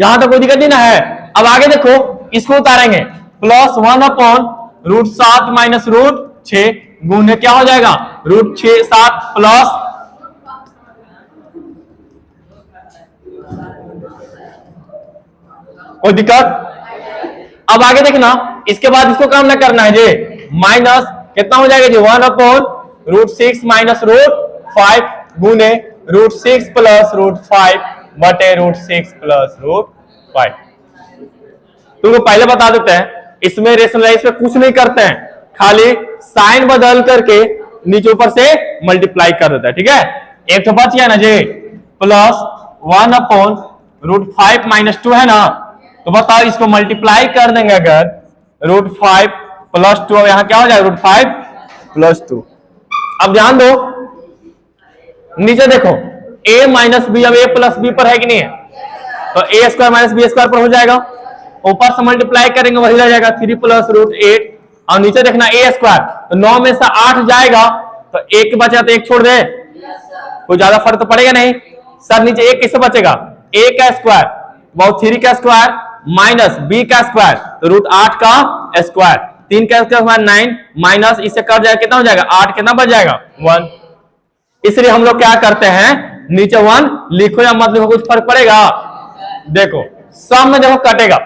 यहां तक कोई दिक्कत नहीं ना है। अब आगे देखो, इसको उतारेंगे, +1 अपॉन √7 - √6 गुणे क्या हो जाएगा? √7 प्लस कोई दिक्कत? अब आगे देखना, इसके बाद इसको काम ना करना है जी, माइनस कितना हो जाएगा जी? 1 अपॉन √6 - √5 गुने √6 + √5 बटे √6 + √5। तुमको पहले बता देते हैं, इसमें रेशनलाइज पे कुछ नहीं करते हैं, खाली साइन बदल करके नीचे ऊपर से मल्टीप्लाई कर देता है, ठीक है। एक तो बच गया ना जी, +1 अपॉन √5 - 2 है ना, तो बताओ इसको मल्टीप्लाई कर देंगे अगर, √5 + 2, यहां क्या हो जाएगा? √5 + 2। अब ध्यान दो, नीचे देखो a - b, अब a + b पर है कि नहीं है? तो a² - b² पर हो जाएगा, ऊपर से मल्टीप्लाई करेंगे वही रह जाएगा 3 + √8, और नीचे देखना a², तो 9 में से 8 जाएगा, तो 1 बचा तो 1 छोड़ दे, कोई ज्यादा फर्क तो पड़ेगा नहीं। सर नीचे 1 किससे बचेगा? a² बहुत 3 का स्क्वायर माइनस बी का स्क्वायर तो रूट 8 का स्क्वायर, 3 का स्क्वायर 9 माइनस इससे कट जाएगा, कितना हो जाएगा 8, कितना बच जाएगा 1। इसलिए हम लोग क्या करते हैं, नीचे 1 लिखो या मत लिखो कुछ फर्क पड़ेगा। देखो सम में देखो कटेगा,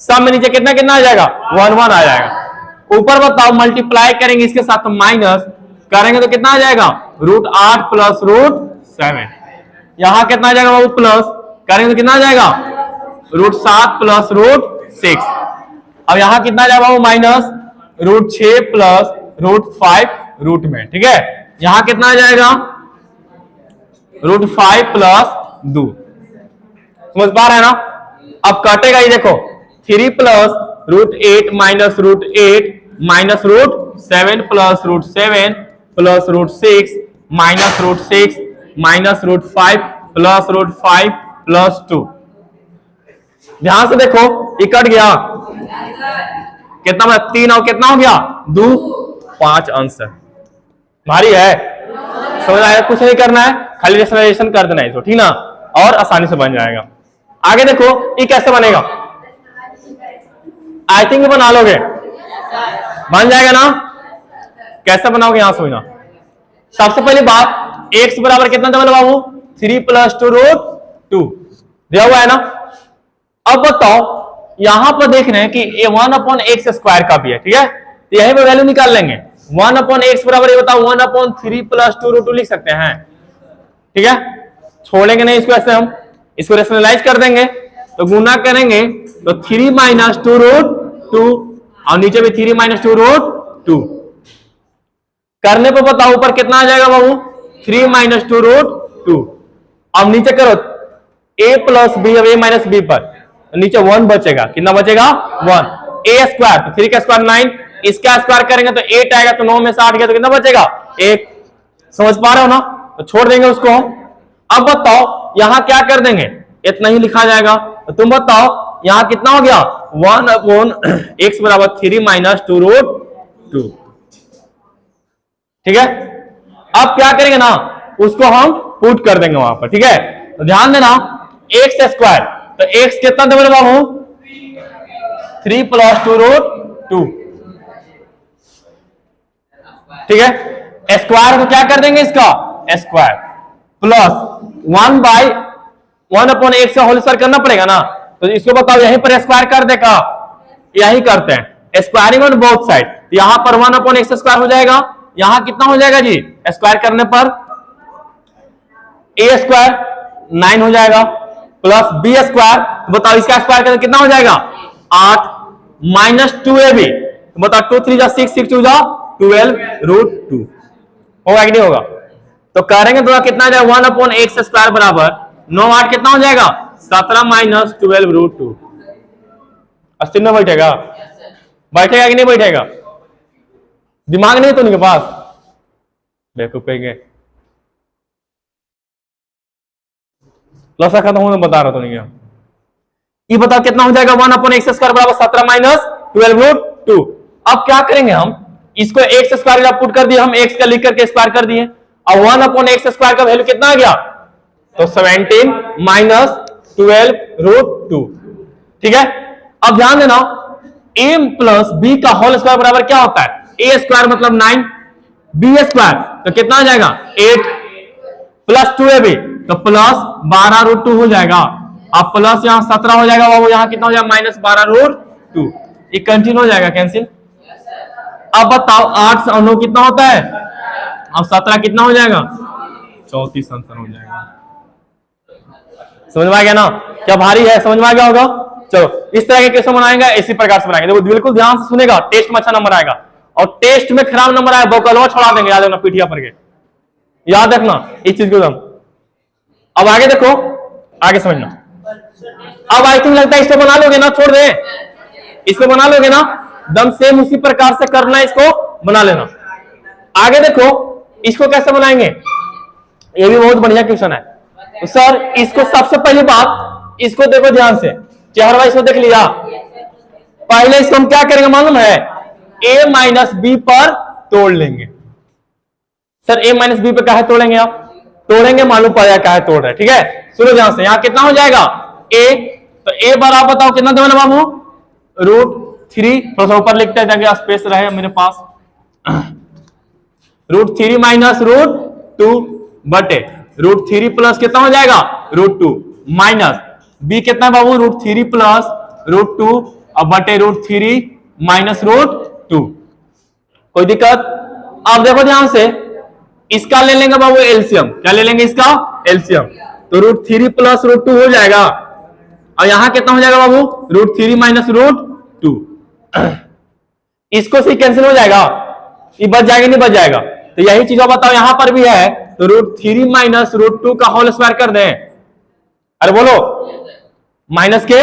सम में नीचे कितना कितना आ जाएगा 1 1 आ जाएगा। ऊपर बताओ मल्टीप्लाई करेंगे इसके साथ माइनस करेंगे तो कितना आ जाएगा रूट 8 प्लस रूट 7। यहां कितना आ जाएगा बाबू प्लस करेंगे तो कितना आ जाएगा रूट 7 प्लस रूट 6। अब यहां कितना आ जाएगा बाबू minus root 6 plus root 5 root में, ठीक है। यहां कितना आ जाएगा रूट 5 प्लस 2, समझ पा रहे हैं ना। अब कटेगा ये देखो 3 plus root 8 minus root 8 minus root 7 plus root 7 plus root 6 minus root 6 minus root 5 plus root 5 plus 2। ध्यान से देखो ये कट गया, कितना 3 और कितना हो गया 2, 5 आंसर। भारी है, समझ आया, कुछ नहीं करना है, खाली रेशनलाइजेशन कर देना है इसको, ठीक ना, और आसानी से बन जाएगा। आगे देखो ये कैसे बनेगा, आई थिंक बना लोगे, बन जाएगा ना। कैसे बनाओगे यहां समझना। सबसे पहली बात x बराबर कितना था बाबू 3 प्लस 2 रूट 2 दिया हुआ है ना। अब बताओ यहां पर देख रहे हैं कि ये 1/x स्क्वायर का भी है, ठीक है, तो यहीं पर वैल्यू निकाल लेंगे। 1/x बराबर ये बताओ 1/3 प्लस 2 रूट 2 लिख सकते हैं, ठीक है। छोड़ेंगे नहीं इसको, ऐसे हम इसको रेशनलाइज कर देंगे तो गुना करेंगे तो 3 माइनस 2 रूट 2 और नीचे भी 3 माइनस 2 रूट 2 करने पर बताओ ऊपर कितना आ जाएगा बाबू 3 माइनस 2 रूट 2। अब नीचे करो a प्लस बी, अब a माइनस बी पर नीचे 1 बचेगा, कितना बचेगा 1। a स्क्वायर तो 3 का स्क्वायर 9, इसका स्क्वायर करेंगे तो 8 आएगा, तो 9 में से 8 गया तो कितना बचेगा 1। समझ पा रहे हो ना, तो छोड़ देंगे उसको। अब बताओ यहां क्या कर देंगे, इतना ही लिखा जाएगा, तो तुम बताओ यहां कितना हो गया 1/x बराबर 3 माइनस 2 रूट 2, ठीक है। अब क्या करेंगे ना उसको हम पुट कर देंगे वहां पर, ठीक है। तो ध्यान देना x स्क्वायर तो x कितना दे बाबू 3 प्लस 2 रूट 2, ठीक है। स्क्वायर को क्या कर देंगे इसका square plus 1/1/x whole square करना पड़ेगा ना, तो इसको बताओ यहीं पर स्क्वायर कर देगा, यही करते हैं स्क्वायरिंग ऑन बोथ साइड। यहां पर 1/x स्क्वायर हो जाएगा, यहां कितना हो जाएगा जी स्क्वायर करने पर a स्क्वायर 9 हो जाएगा प्लस b स्क्वायर, बताओ इसका स्क्वायर करके कितना हो जाएगा 8 माइनस 2ab, बताओ 2 3 जा 6 6 2 जा 12 रूट 2 होगा कि नहीं होगा। तो करेंगे तो कितना आ जाएगा 1/x स्क्वायर बराबर 9 8 कितना हो जाएगा 17 माइनस 12 रूट 2। अस्थिर में बैठेगा, बैठेगा कि नहीं बैठेगा, दिमाग नहीं तो उनके पास, बेवकूफ कहेंगे। लसा खत्म होने बता रहा तो नहीं, ये बताओ कितना हो जाएगा 1/x स्क्वायर बराबर 17 माइनस 12 रूट 2। अब क्या करेंगे हम इसको x स्क्वायर का पुट कर दिए, हम x का लिख करके स्क्वायर कर दिए, अब 1/x स्क्वायर का वैल्यू कितना आ गया तो 17 माइनस 12 रूट 2, ठीक है। अब ध्यान देना a प्लस b का होल स्क्वायर बराबर क्या होता है a स्क्वायर मतलब 9, b स्क्वायर तो कितना आ जाएगा 8 प्लस 2ab तो प्लस 12 रूट 2 हो जाएगा। अब प्लस यहां 17 हो जाएगा बाबू, यहां कितना हो जाएगा माइनस 12 रूट 2, ये कंटिन्यू हो जाएगा कैंसिल। अब बताओ 8 और 9 कितना होता है, अब 17 कितना हो जाएगा 34 आंसर हो जाएगा। समझ में आ गया ना, क्या भारी है, समझ में आ गया होगा। चलो इस तरह के क्वेश्चन बनाएंगे, इसी प्रकार से बनाएंगे, देखो बिल्कुल ध्यान से सुनेगा, टेस्ट में अच्छा नंबर आएगा, और टेस्ट में खराब नंबर आया बकलवा छोड़ा देंगे, याद रखना पीठिया पर के, याद रखना इस चीज को एकदम। अब आगे देखो, आगे समझना। अब आई थिंक लगता है इसको बना लोगे ना, छोड़ दे, इसको बना लोगे ना, दम सेम उसी प्रकार से करना है, इसको बना लेना। आगे देखो इसको कैसे बनाएंगे, ये भी बहुत बढ़िया क्वेश्चन है। तो सर इसको सबसे पहली बात इसको देखो ध्यान से, चेहरा वाइज को देख लिया, पहले इसको हम क्या करेंगे मालूम है, a माइनस बी पर तोड़ लेंगे। सर a माइनस बी पर काहे तोड़ेंगे, आप तोड़ेंगे मालूम पड़ जाएगा काहे तोड़ रहे, ठीक है। सुनो ध्यान से, यहां कितना हो जाएगा a तो ए बार आप बताओ कितना देवल बाबू, √3, थोड़ा सा ऊपर लिखते हैं ताकि स्पेस रहे मेरे पास। √3 माइनस √2 बटे √3 प्लस कितना हो जाएगा √2 माइनस बी कितना बाबू √3 प्लस √2 अब बटे √3 माइनस √2। कोई दिक्कत? अब देखो ध्यान से इसका ले लेंगे बाबू एलसीएम, क्या ले लेंगे इसका एलसीएम, तो √3 प्लस √2 हो जाएगा और यहां कितना हो जाएगा बाबू √3 माइनस √2। इसको से कैंसिल हो जाएगा, ये बच जाएगा नहीं बच जाएगा, तो यही चीज बताओ यहां पर भी है, तो √3 माइनस √2 का होल स्क्वायर कर दें। अरे बोलो माइनस के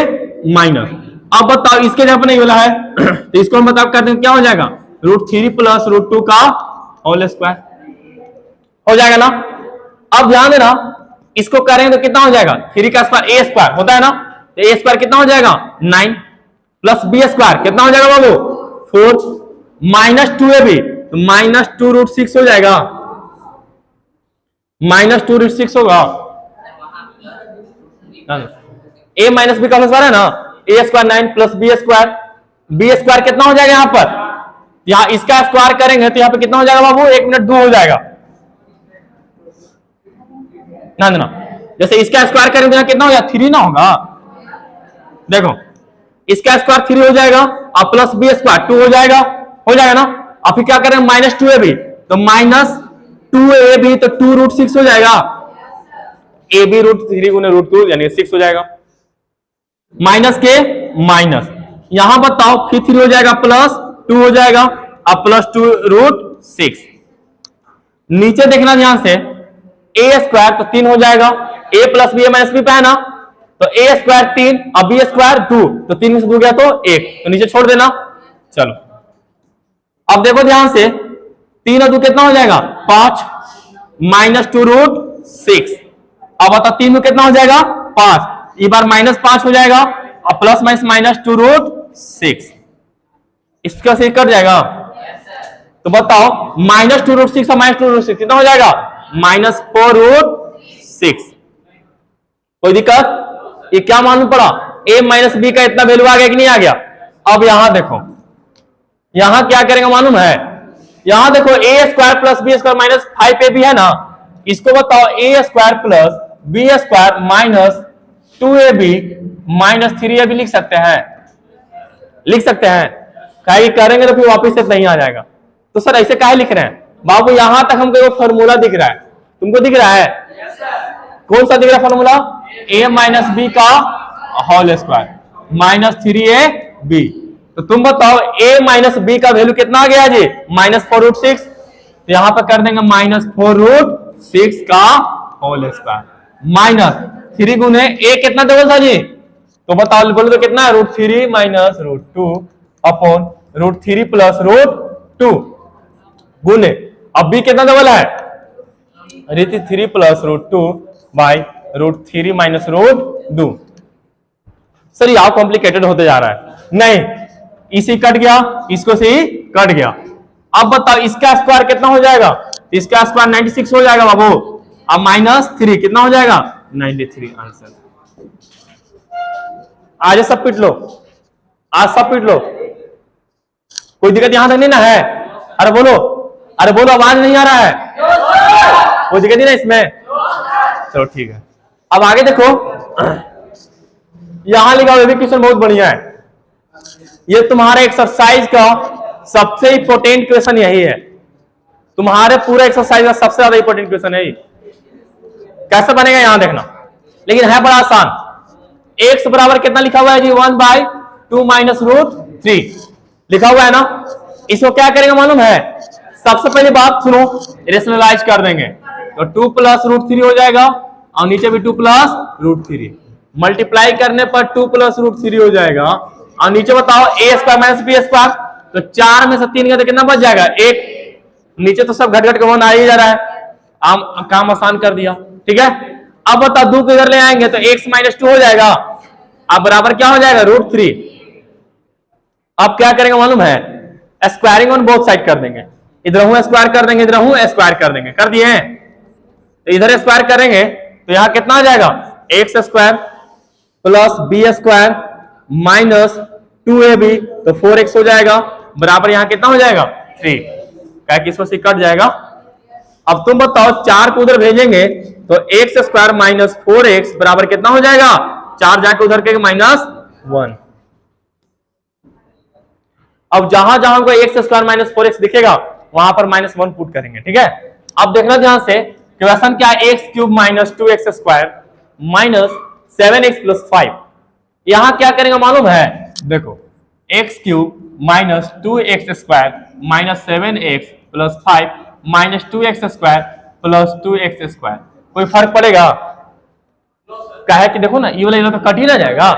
माइनस। अब बताओ इसके जगह पर नहीं बोला है तो इसको हम बताओ कर दें क्या हो जाएगा √3 प्लस √2 का होल स्क्वायर हो जाएगा ना। अब ध्यान देना इसको करेंगे तो कितना हो जाएगा 3 का स्क्वायर ए स्क्वायर होता है ना, तो ए स्क्वायर कितना हो जाएगा 9 प्लस बी स्क्वायर कितना हो जाएगा बाबू 4 माइनस 2ab तो माइनस 2√6 हो जाएगा, माइनस 2√6 होगा। ए माइनस बी का स्क्वायर है ना, ए स्क्वायर 9 प्लस बी स्क्वायर कितना हो जाएगा यहाँ पर, यहाँ इसका स्क्वायर करेंगे तो यहाँ पे कितना हो जाएगा बाबू 1 मिनट 2 हो जाएगा ना, जैसे इसका स्क्वायर करेंगे तो यहाँ कितना हो जाएगा 3 ना होगा, देखो इसका स्क्वायर 3 हो जाएगा और प्लस बी स्क्वायर 2 हो जाएगा ना। अब फिर क्या करेंगे माइनस 2ab तो माइनस 2ab तो 2√6 हो जाएगा, ab √3 गुने √2 यानी 6 हो जाएगा, माइनस के माइनस यहां बताओ फिर 3 हो जाएगा प्लस 2 हो जाएगा अब प्लस 2√6। नीचे देखना ध्यान से ए स्क्वायर तो 3 हो जाएगा, ए प्लस बी माइनस बी पे है ना, तो ए स्क्वायर 3 अब बी स्क्वायर 2 तो 3 में से 2 गया तो 1 तो नीचे छोड़ देना। चलो अब देखो ध्यान से 3 और 2 कितना हो जाएगा 5 माइनस 2√6। अब बताओ 3 में कितना हो जाएगा 5, ये बार माइनस 5 हो जाएगा और प्लस माइनस 2√6 इसका से कट जाएगा, तो बताओ माइनस 2√6 और माइनस 2√6 कितना हो जाएगा माइनस 4√6। कोई दिक्कत? ये क्या मालूम पड़ा a माइनस बी का इतना वैल्यू आ गया कि नहीं आ गया। अब यहां देखो यहां क्या करेंगे मालूम है, यहां देखो a square plus B square minus 5ab है ना, इसको बताओ a square plus B square minus 2ab minus 3ab लिख सकते हैं, काहे करेंगे तो फिर वापस से नहीं आ जाएगा। तो सर ऐसे काहे लिख रहे हैं बाबू, यहां तक हमको वो फॉर्मूला दिख रहा है, तुमको दिख रहा है कौन सा दिख रहा है फॉर्मूला, a माइनस बी का होल स्क्वायर माइनस 3ab, तो तुम बताओ a माइनस बी का वैल्यू कितना आ गया जी माइनस 4√6, तो यहां पर कर देंगे माइनस 4√6 का होल स्क्वायर माइनस 3 गुने a कितना देवल था जी, तो बताओ बोलो तो कितना है √3 माइनस √2 अपॉन √3 प्लस √2 गुने अब b कितना डबल है 3 प्लस √2 बाई √3 माइनस √2। सर ये कॉम्प्लिकेटेड होते जा रहा है, नहीं इसी कट गया इसको से ही कट गया। अब बताओ इसका स्क्वायर कितना हो जाएगा, इसका स्क्वायर 96 हो जाएगा बाबू, अब माइनस 3 कितना हो जाएगा 93 आंसर। आज सब पिट लो, आज सब पिट लो, कोई दिक्कत यहां तक नहीं ना है। अरे बोलो आवाज नहीं आ रहा है, कोई दिक्कत नहीं ना इसमें, चलो ठीक है। अब आगे देखो यहां लिखा हुआ क्वेश्चन बहुत बढ़िया है, ये तुम्हारे एक्सरसाइज का सबसे इंपॉर्टेंट क्वेश्चन यही है, तुम्हारे पूरे एक्सरसाइज का सबसे ज्यादा इंपॉर्टेंट क्वेश्चन है। कैसे बनेगा यहां देखना, लेकिन है बड़ा आसान। x बराबर कितना लिखा हुआ है जी 1/2 माइनस √3 लिखा हुआ है ना, इसको क्या करेंगे मालूम है, सबसे पहली बात सुनो रेशनलाइज कर देंगे तो 2 प्लस √3 हो जाएगा और नीचे भी 2 प्लस √3 मल्टीप्लाई करने पर 2 प्लस √3 हो जाएगा और नीचे बताओ a square minus B square, तो 4 में से 3 का तो कितना बच जाएगा 1, नीचे तो सब घट घट के 1 आ ही जा रहा है, काम आसान कर दिया। ठीक है, अब बताओ 2 को इधर ले आएंगे तो x माइनस 2 हो जाएगा, अब बराबर क्या हो जाएगा √3। अब क्या करेंगे मालूम है, स्क्वायरिंग ऑन बोथ साइड कर देंगे, इधर हूं स्क्वायर कर देंगे, इधर हूं स्क्वायर कर देंगे, कर दिए हैं। तो इधर स्क्वायर करेंगे तो यहां कितना आ जाएगा x square plus B square minus 2ab, तो 4x हो जाएगा बराबर यहां कितना हो जाएगा 3, क्या किसको से कट जाएगा। अब तुम बताओ 4 को उधर भेजेंगे तो एक्स स्क्वायर माइनस 4x बराबर कितना हो जाएगा, 4 जाके उधर के -1। अब जहां जहां को एक्स स्क्वायर माइनस 4x दिखेगा वहां पर -1 पुट करेंगे, ठीक है। अब देखना ध्यान से क्वेश्चन क्या है, x cube minus 2x square minus 7x plus 5। यहां क्या करेंगे मालूम है, देखो x cube minus 2x square minus 7x plus 5 minus 2x square plus 2x square, कोई फर्क पड़ेगा? क्या है कि देखो ना ये वाला तो कट ही ना जाएगा,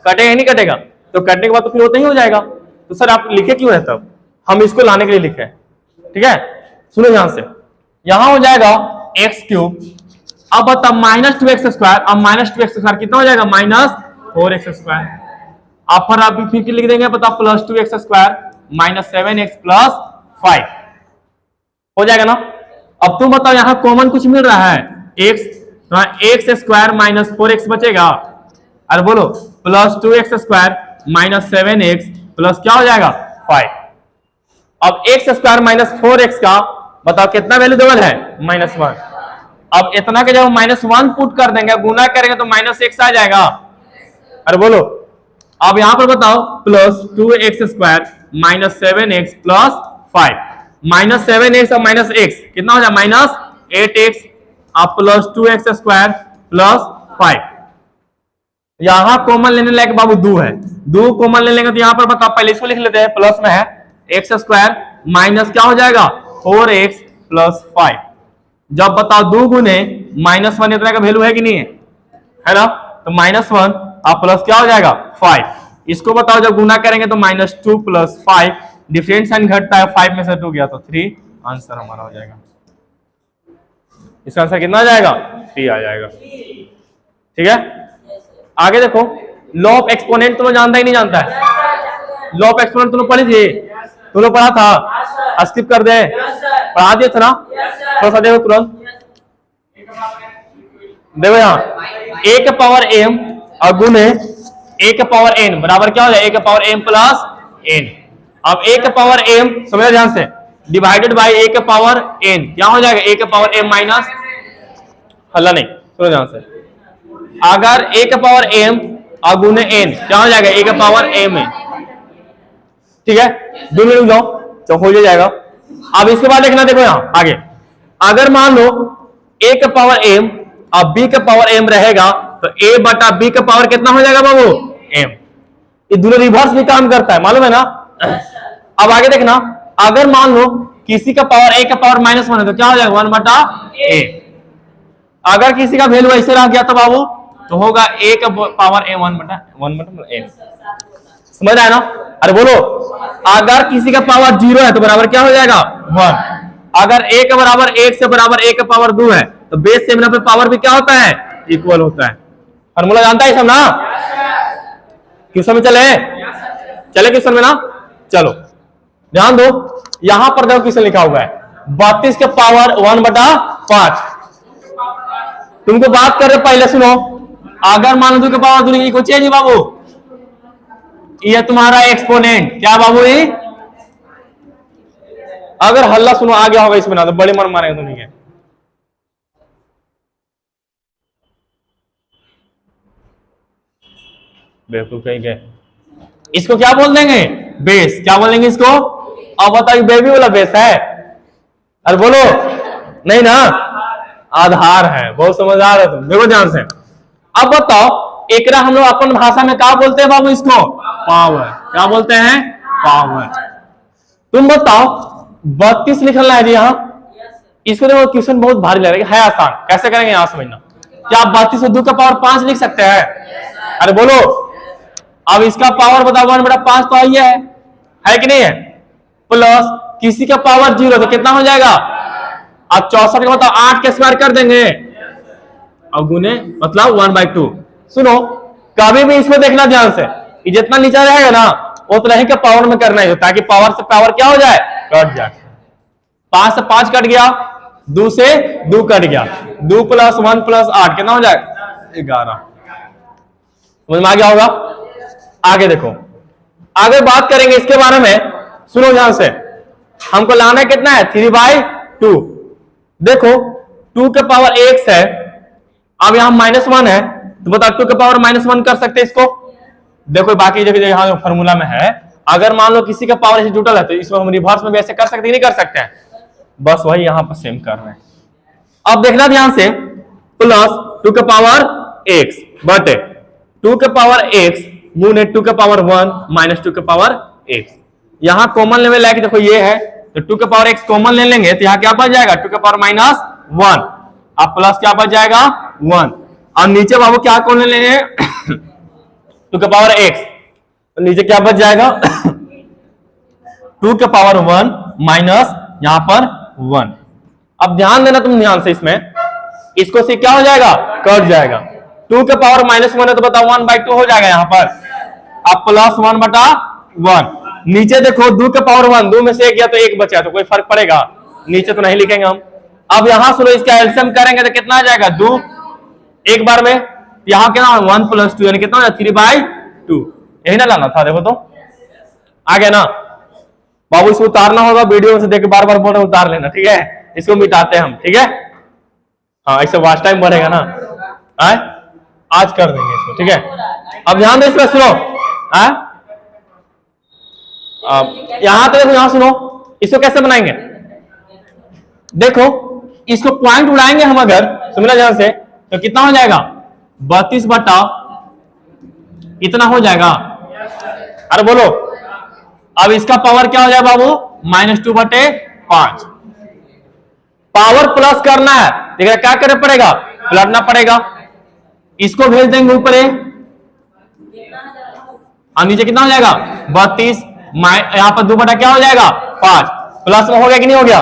कटेगा नहीं कटेगा, तो कटने के बाद तो फिर उतना ही हो जाएगा। तो सर आप लिखे क्यों है, तब हम इसको लाने के लिए लिखे, ठीक है। सुनो ध्यान से, यहां हो जाएगा एक्स क्यूब, अब बता माइनस 2x स्क्वायर, अब माइनस 2x स्क्वायर कितना हो जाएगा -4x स्क्वायर। आप पर आप फिर लिख देंगे पता plus 2x square minus 7x plus 5 हो जाएगा ना। अब तुम बताओ यहां कॉमन कुछ मिल रहा है x, तो एक्स स्क्वायर माइनस 4x बचेगा, अरे बोलो plus 2x square minus 7x plus क्या हो जाएगा 5। अब एक्स स्क्वायर माइनस 4x का बताओ कितना वैल्यू डबल है -1। अब इतना के जब -1 पुट कर देंगे गुना करेंगे तो -x आ जाएगा, अरे बोलो। अब यहां पर बताओ plus 2x square minus 7x plus 5, minus 7x और माइनस x कितना हो जाएगा -8x, अब प्लस 2x स्क्वायर प्लस 5। यहां कॉमन लेने लायक बाबू 2 है, 2 कॉमन ले लेंगे तो यहां पर बताओ पहले इसको लिख लेते हैं, प्लस में है एक्स स्क्वायर माइनस क्या हो जाएगा 4x प्लस 5। जब बताओ 2 गुने -1 इतना का वैल्यू है कि नहीं है ना, तो -1 अब प्लस क्या हो जाएगा 5। इसको बताओ जब गुना करेंगे तो -2 प्लस 5, डिफरेंस साइन घटता है 5 में से 2 गया तो 3, आंसर हमारा हो जाएगा। इसका आंसर कितना आ जाएगा 3 आ जाएगा, ठीक है। आगे देखो लॉ ऑफ एक्सपोनेंट तुम्हें जानता ही नहीं जानता है, लॉ ऑफ एक्सपोनेंट तुमने पढ़ी थी, तुमने पढ़ा था, स्किप कर दे, पढ़ा दिया था ना, थोड़ा सा देखो तुरंत देखो यहाँ a के पावर m और गुने a के पावर n बराबर क्या हो जाए a के पावर m प्लस n। अब a के पावर m समझो ध्यान से डिवाइडेड बाय a के पावर n क्या हो जाएगा a के पावर m माइनस, हल्ला नहीं सुनो ध्यान से, अगर a के पावर m और गुने n क्या हो जाएगा a के पावर m है, ठीक है। 2 मिनट रुक जाओ तो हो जाएगा। अब इसके बाद देखना देखो यहाँ आगे, अगर मान लो a के पावर m और b के पावर m रहेगा तो a बटा b का पावर कितना हो जाएगा बाबू m। ये दोनों रिवर्स भी काम करता है मालूम है ना। अब आगे देखना, अगर मान लो किसी का पावर a का पावर -1 है तो क्या हो जाएगा 1 बटा a। अगर किसी का वैल्यू ऐसे रह गया तो बाबू तो होगा a का पावर m 1 बटा m। समझ रहा है ना, अरे बोलो अगर किसी का पावर 0 है तो बराबर क्या हो जाएगा 1। अगर a का बराबर 1 से बराबर a का पावर 2 है तो बेस से पे पावर भी क्या होता है इक्वल होता है। फॉर्मूला जानता है सब ना, क्वेश्चन में चले क्वेश्चन में ना, चलो ध्यान दो यहां पर देखो क्वेश्चन लिखा हुआ है 32 के पावर 1 बटा 5। तुमको बात कर रहे पहले सुनो, अगर मान लो 2 के पावर 2 को चाहिए बाबू, ये तुम्हारा एक्सपोनेंट क्या बाबू ये, अगर हल्ला सुनो आ गया होगा इसमें ना तो बड़े मन मारेंगे तुम्हें। बेवकूफ कहीं गए, इसको क्या बोल देंगे बेस, क्या बोलेंगे इसको। अब बताइए बेबी वाला बेस है, अरे बोलो नहीं ना, आधार है, बहुत समझदार है तुम, देखो ध्यान से। अब बताओ एकरा हम लोग अपन भाषा में क्या बोलते हैं बाबू इसको, पावर, क्या बोलते हैं पावर। तुम बताओ 32 लिखना है जी यहाँ, इसको देखो क्वेश्चन बहुत भारी लग रहा है आसान, कैसे करेंगे यहाँ समझना। क्या आप 32 से 2 का पावर 5 लिख सकते हैं, अरे बोलो। अब इसका पावर बताओ 1 बटा 5 तो आई है कि नहीं है, प्लस किसी का पावर 0 तो कितना हो जाएगा। अब 64 का बताओ 8 के स्क्वायर कर देंगे और गुने मतलब 1/2। सुनो कभी भी इसको देखना ध्यान से, जितना नीचा रहेगा ना उतना ही का पावर में करना है, ताकि पावर से पावर क्या हो जाए कट जाए। 5 से 5 कट गया, 2 से 2 कट गया, 2 + 1 + 8 कितना हो जाएगा 11। समझ में आ गया होगा। आगे देखो, आगे बात करेंगे इसके बारे में। सुनो ध्यान से, हमको लाना कितना है 3/2। देखो 2 के पावर x है, अब यहां -1 है, तो बताओ 2 के पावर -1 कर सकते हैं इसको। देखो बाकी जगह यहां फॉर्मूला में है, अगर मान लो किसी का पावर ऐसे टोटल है तो इसको हम रिवर्स में भी ऐसे कर सकते हैं, नहीं कर सकते हैं, बस वही यहां पर सेम कर रहे हैं। अब देखना ध्यान से, प्लस 2 के पावर x बटे 2 के पावर x गुने 2 के पावर 1 माइनस 2 के पावर x। यहां कॉमन लेवल है कि देखो ये है, तो 2 के पावर x कॉमन ले लेंगे तो यहां क्या बच जाएगा 2 के पावर -1, अब प्लस क्या बच जाएगा 1, और नीचे बाबू क्या कॉमन ले लेंगे 2 के पावर x, तो नीचे क्या बच जाएगा 2 के पावर 1 माइनस यहां पर 1। अब ध्यान देना तुम ध्यान से, इसमें इसको से क्या हो जाएगा कट जाएगा, 2 के पावर -1 है तो बताओ 1/2 हो जाएगा यहां पर, अब प्लस 1/1। नीचे देखो 2 के पावर 1, 2 में से 1 गया तो 1 बचा, तो कोई फर्क पड़ेगा, नीचे तो नहीं लिखेंगे हम। अब यहां सुनो, इसका एलसीएम करेंगे तो कितना आ जाएगा 2 एक बार में, यहां कितना 1 + 2 यानी कितना 3/2, यही ना लाना था। देखो तो आ गया ना बाबू, इसको उतारना होगा, वीडियो से देख के बार बार बोल रहे उतार लेना, ठीक है, इसको मिटाते हैं हम, ठीक है। हाँ ऐसे वॉच टाइम बढ़ेगा ना, आज कर देंगे इसको, ठीक है। अब ध्यान दे इसमें, सुनो यहां तो देखो, यहां सुनो, इसको कैसे बनाएंगे, देखो इसको पॉइंट उड़ाएंगे हम अगर, समझना ध्यान से, तो कितना हो जाएगा 32 बटा इतना हो जाएगा, अरे बोलो। अब इसका पावर क्या हो जाएगा बाबू -2/5, पावर प्लस करना है, देखिए क्या करना पड़ेगा पलटना पड़ेगा, इसको भेज देंगे ऊपर, और नीचे कितना हो जाएगा 32, यहां पर 2 बटा क्या हो जाएगा 5, प्लस में हो गया कि नहीं हो गया।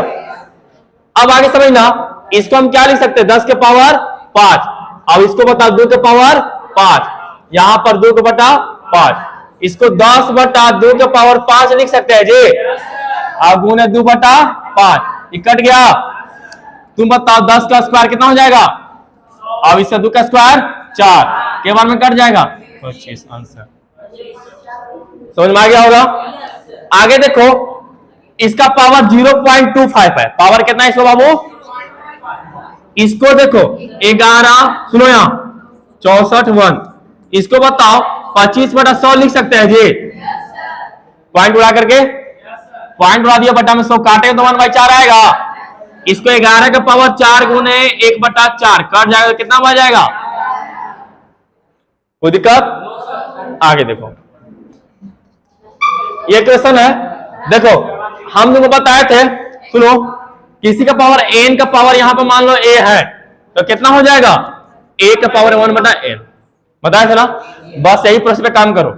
अब आगे समझना, इसको हम क्या लिख सकते हैं 10 के पावर 5, अब इसको बता 2 के पावर 5, यहां पर 2 के बटा 5, इसको 10 बटा 2 के पावर 5 लिख सकते हैं जी, अब गुने 2 बटा 5, ये कट गया। तुम बताओ 10 का स्क्वायर कितना हो जाएगा, अब इससे 2 का स्क्वायर 4 के बार में कट जाएगा 25, आंसर समझ में आ गया होगा। आगे देखो, इसका पावर 0.25 है, पावर कितना है इसको बाबू, इसको देखो 11, सुनो यहां 64 1, इसको बताओ 25/100 लिख सकते हैं जी, पॉइंट उड़ा करके, पॉइंट उड़ा दिया, बटा में 100 काटे तो 1/4 आएगा, इसको 11 का पावर 4 गुने 1/4 कट जाएगा, कितना बच जाएगा, कोई दिक्कत। आगे देखो ये क्वेश्चन है, देखो हम तुमको बताए थे, सुनो किसी का पावर n का पावर यहां पर मान लो a है, तो कितना हो जाएगा a का पावर 1/n, बताया था ना, बस यही प्रश्न पे काम करो।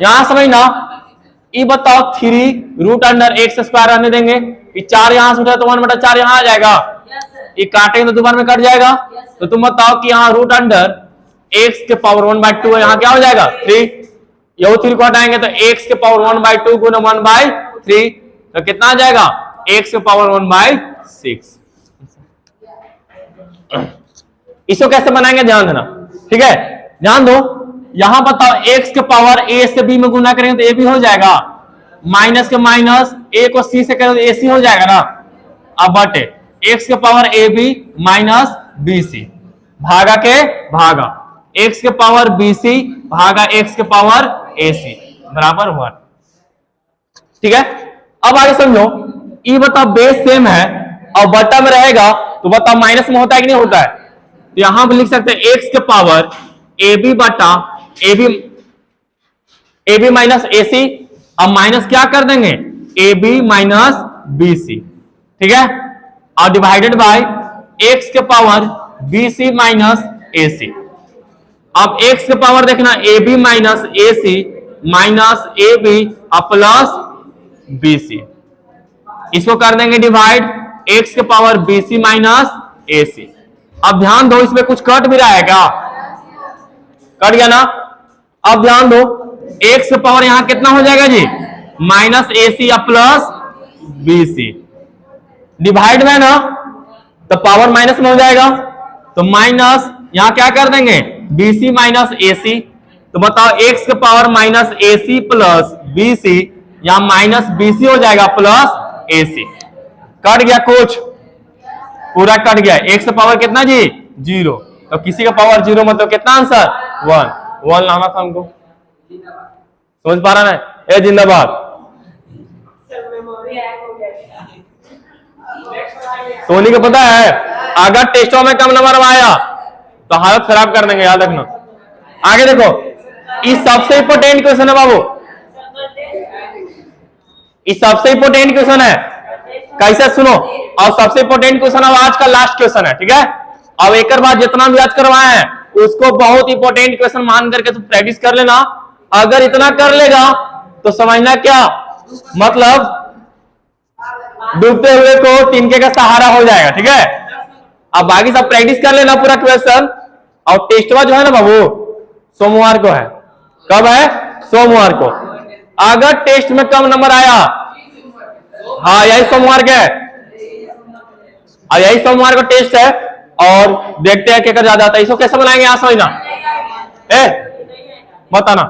यहां समझना, ये बताओ 3√x² रहने देंगे, ये 4 यहां से उठा तो 1/4 यहां आ जाएगा, ये काटेंगे तो दोबारा में कट जाएगा, तो तुम बताओ कि यहाँ √x के पावर 1/2 है, यहाँ क्या हो जाएगा 3, ये 3 को हटाएंगे तो x के पावर 1/2 गुना 1/3, तो कितना आ जाएगा x के पावर 1/6। इसको कैसे बनाएंगे ध्यान देना, ठीक है, ध्यान दो। यहां बताओ x के पावर a से b में गुना करेंगे तो a भी हो जाएगा, माइनस के माइनस a को c से करेंगे तो ac हो जाएगा ना, अब बटे x के पावर ab माइनस bc भागा के भागा x के पावर bc भागा x के पावर ac बराबर 1, ठीक है। अब आगे समझो, ये बताओ बेस सेम है और बटा में रहेगा, तो बताओ माइनस में होता है कि नहीं होता है, तो यहां पर लिख सकते हैं x के पावर ab बटा ab माइनस ac, अब माइनस क्या कर देंगे ab माइनस bc, ठीक है, और डिवाइडेड बाय x के पावर bc माइनस ac। अब x के पावर देखना ab minus ac minus ab plus bc, इसको कर देंगे डिवाइड x के पावर bc माइनस ac। अब ध्यान दो, इसमें कुछ कट भी रहा है क्या, कट गया ना। अब ध्यान दो, x के पावर यहां कितना हो जाएगा जी minus ac plus bc, divide में ना तो पावर माइनस में हो जाएगा, तो माइनस यहां क्या कर देंगे bc माइनस ac, तो बताओ x के power minus AC plus BC, यहां माइनस BC हो जाएगा प्लस AC। कट गया, कुछ पूरा कट गया। x का पावर कितना जी 0, तो किसी का पावर 0 मतलब कितना आंसर 1 लाना था हमको। समझ पा रहा है? ए जिंदाबाद। सोनी को पता है अगर टेस्टों में कम नंबर आया तो हालत खराब कर देंगे, याद रखना। आगे देखो, इस सबसे इंपोर्टेंट क्वेश्चन है बाबू, इस सबसे इंपोर्टेंट क्वेश्चन है। कैसे सुनो, और सबसे इंपोर्टेंट क्वेश्चन अब आज का लास्ट क्वेश्चन है, ठीक है। अब एक बार जितना भी आज करवाए हैं उसको बहुत इंपोर्टेंट क्वेश्चन मान करके तू प्रैक्टिस कर लेना। अगर इतना कर लेगा तो समझना क्या मतलब डूबते हुए को तिनके का सहारा हो जाएगा, ठीक है। अब बाकी सब प्रैक्टिस कर लेना पूरा क्वेश्चन। और टेस्टवा जो है ना बाबू सोमवार को है। कब है? सोमवार को। अगर टेस्ट में कम नंबर आया, हाँ यही सोमवार के है, यही सोमवार को टेस्ट है। और देखते हैं क्या ज्यादा आता है। इसको कैसे बनाएंगे यहाँ समझना, बताना।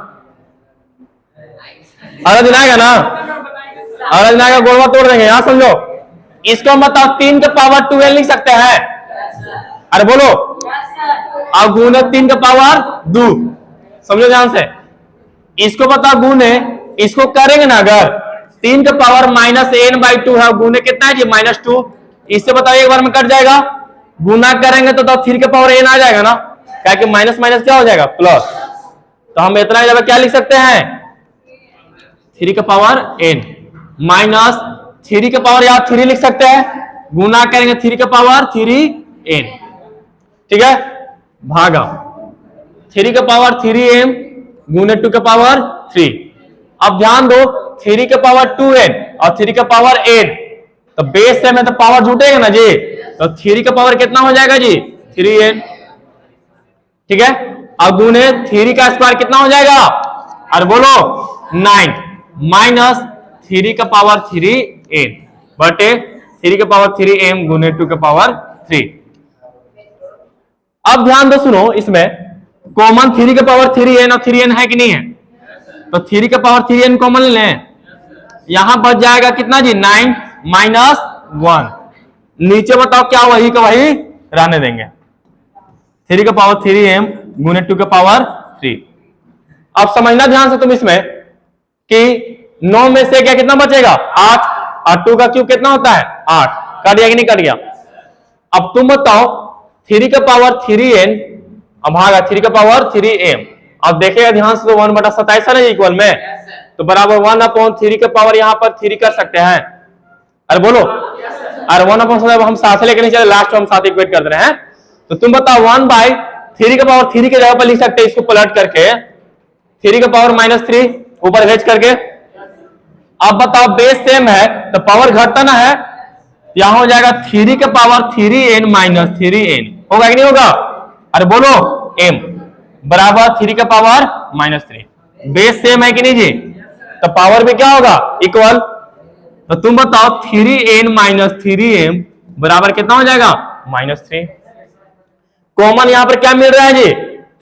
अगला दिन आएगा ना, अगला दिन आएगा गोलवा तोड़ देंगे, यहां समझो। इसको बताओ 3 के पावर 12 लिख सकते हैं? अरे बोलो। अब गुने 3 के पावर 2, समझो ध्यान से। इसको बताओ गुने, इसको करेंगे ना अगर 3 के पावर माइनस n/2 है, गुने कितना है जी -2। इससे बताओ एक बार में कट जाएगा। गुना करेंगे तो 3 के पावर n आ जाएगा ना, क्या कि माइनस माइनस क्या हो जाएगा प्लस। तो हम इतना जगह क्या लिख सकते हैं 3 के पावर n माइनस 3 के पावर या 3 लिख सकते हैं। गुना करेंगे 3 के पावर 3n, ठीक है, भागा 3 के पावर 3m गुने 2 के पावर 3। अब ध्यान दो 3 के पावर 2n और 3 के पावर n, तो बेस से में तो पावर जुटेगा ना जी। तो 3 का पावर कितना हो जाएगा जी 3n, ठीक है। अब गुने 3 का स्क्वायर कितना हो जाएगा, अरे बोलो 9 माइनस 3 का पावर 3n बटे 3 के पावर 3m गुने 2 के पावर 3। अब ध्यान दो सुनो, इसमें कॉमन 3 के पावर 3n और 3n है कि नहीं है? तो 3 के पावर 3n कॉमन ले लें, यहां बच जाएगा कितना जी 9 माइनस 1। नीचे बताओ क्या वही का वही रहने देंगे, 3 के पावर 3m गुने 2 के पावर 3। अब समझना ध्यान से तुम इसमें कि 9 में से क्या कितना बचेगा 8, और 2 का क्यूब कितना होता है 8। कट गया कि नहीं कट गया? अब तुम बताओ 3 के पावर 3n अब भागा 3 के पावर 3m। अब देखेगा ध्यान से, तो 1/27 है ना इक्वल में, तो बराबर 1/3 के पावर यहां पर 3 कर सकते हैं। अरे बोलो, अरे 1/7 हम साथ लेके नहीं चले, लास्ट में हम साथ इक्वेट कर रहे हैं। तो तुम बताओ 1/3 के पावर 3 के जगह पर लिख सकते हैं इसको पलट करके 3 के पावर -3 ऊपर भेज करके। अब बताओ बेस सेम है तो पावर घटता ना है, यहां हो जाएगा 3 के पावर 3n माइनस 3n, होगा कि नहीं होगा? अरे बोलो m बराबर 3 के पावर -3। बेस सेम है कि नहीं जी, तो पावर भी क्या होगा इक्वल। तो तुम बताओ 3n माइनस 3m बराबर कितना हो जाएगा -3। कॉमन यहां पर क्या मिल रहा है जी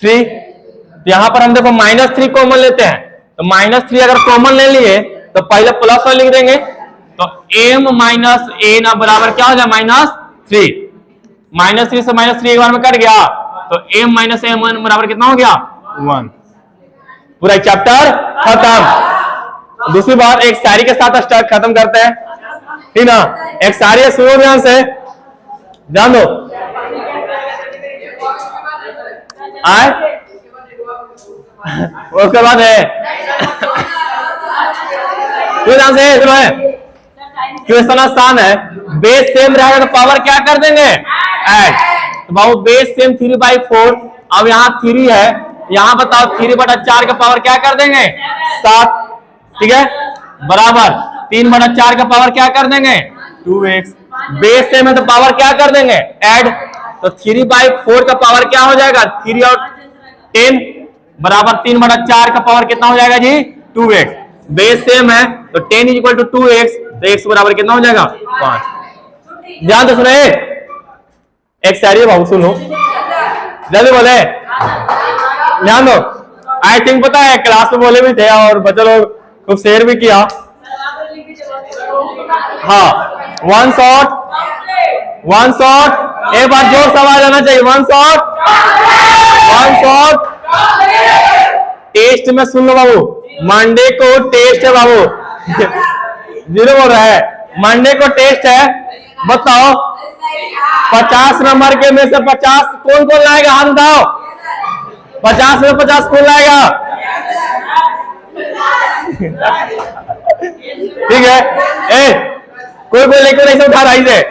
3, तो यहां पर हम देखो -3 कॉमन लेते हैं, तो -3 अगर कॉमन ले लिए तो पहले +1 लिख देंगे, तो m माइनस n बराबर क्या हो जाए -3। -3 से -3 एक बार में कट गया, तो m माइनस m बराबर कितना हो गया 1। पूरा चैप्टर खत्म। दूसरी बार एक शायरी के साथ स्टार्ट खत्म करते हैं, ठीक ना। एक शायरी सुनो ध्यान से, ध्यान दो। आए उसके बाद है ध्यान से सुनो, है क्वेश्चन आसान है। बेस सेम रहेगा तो पावर क्या कर देंगे ऐड। तो बाबू बेस सेम 3/4, अब यहाँ 3 है, यहाँ बताओ 3/4 का पावर क्या कर देंगे 7, ठीक है, बराबर 3/4 का पावर क्या कर देंगे 2x। बेस सेम है तो पावर क्या कर देंगे ऐड, तो 3/4 का पावर क्या हो जाएगा 3 और 10 बराबर 3/4 का पावर कितना हो जाएगा जी 2x। बेस सेम है तो 10 = 2x, तो x बराबर कितना हो जाएगा 5। ध्यान तो सुने, एक शायरी बाबू सुनो, जल्दी बोले, ध्यान दो। आई थिंक पता है क्लास में बोले भी थे और बच्चे लोग खूब शेयर भी किया। हाँ, वन शॉट, एक बार जोर से आवाज आना चाहिए, वन शॉट। टेस्ट में सुन लो बाबू, मंडे को टेस्ट है बाबू। जीरो बोल रहा है, मंडे को टेस्ट है। बताओ 50 नंबर के में से 50 कौन कौन लाएगा, हाथ उठाओ। 50 में 50 कौन लाएगा? ठीक है, कोई लेकर नहीं से उठा रहा है।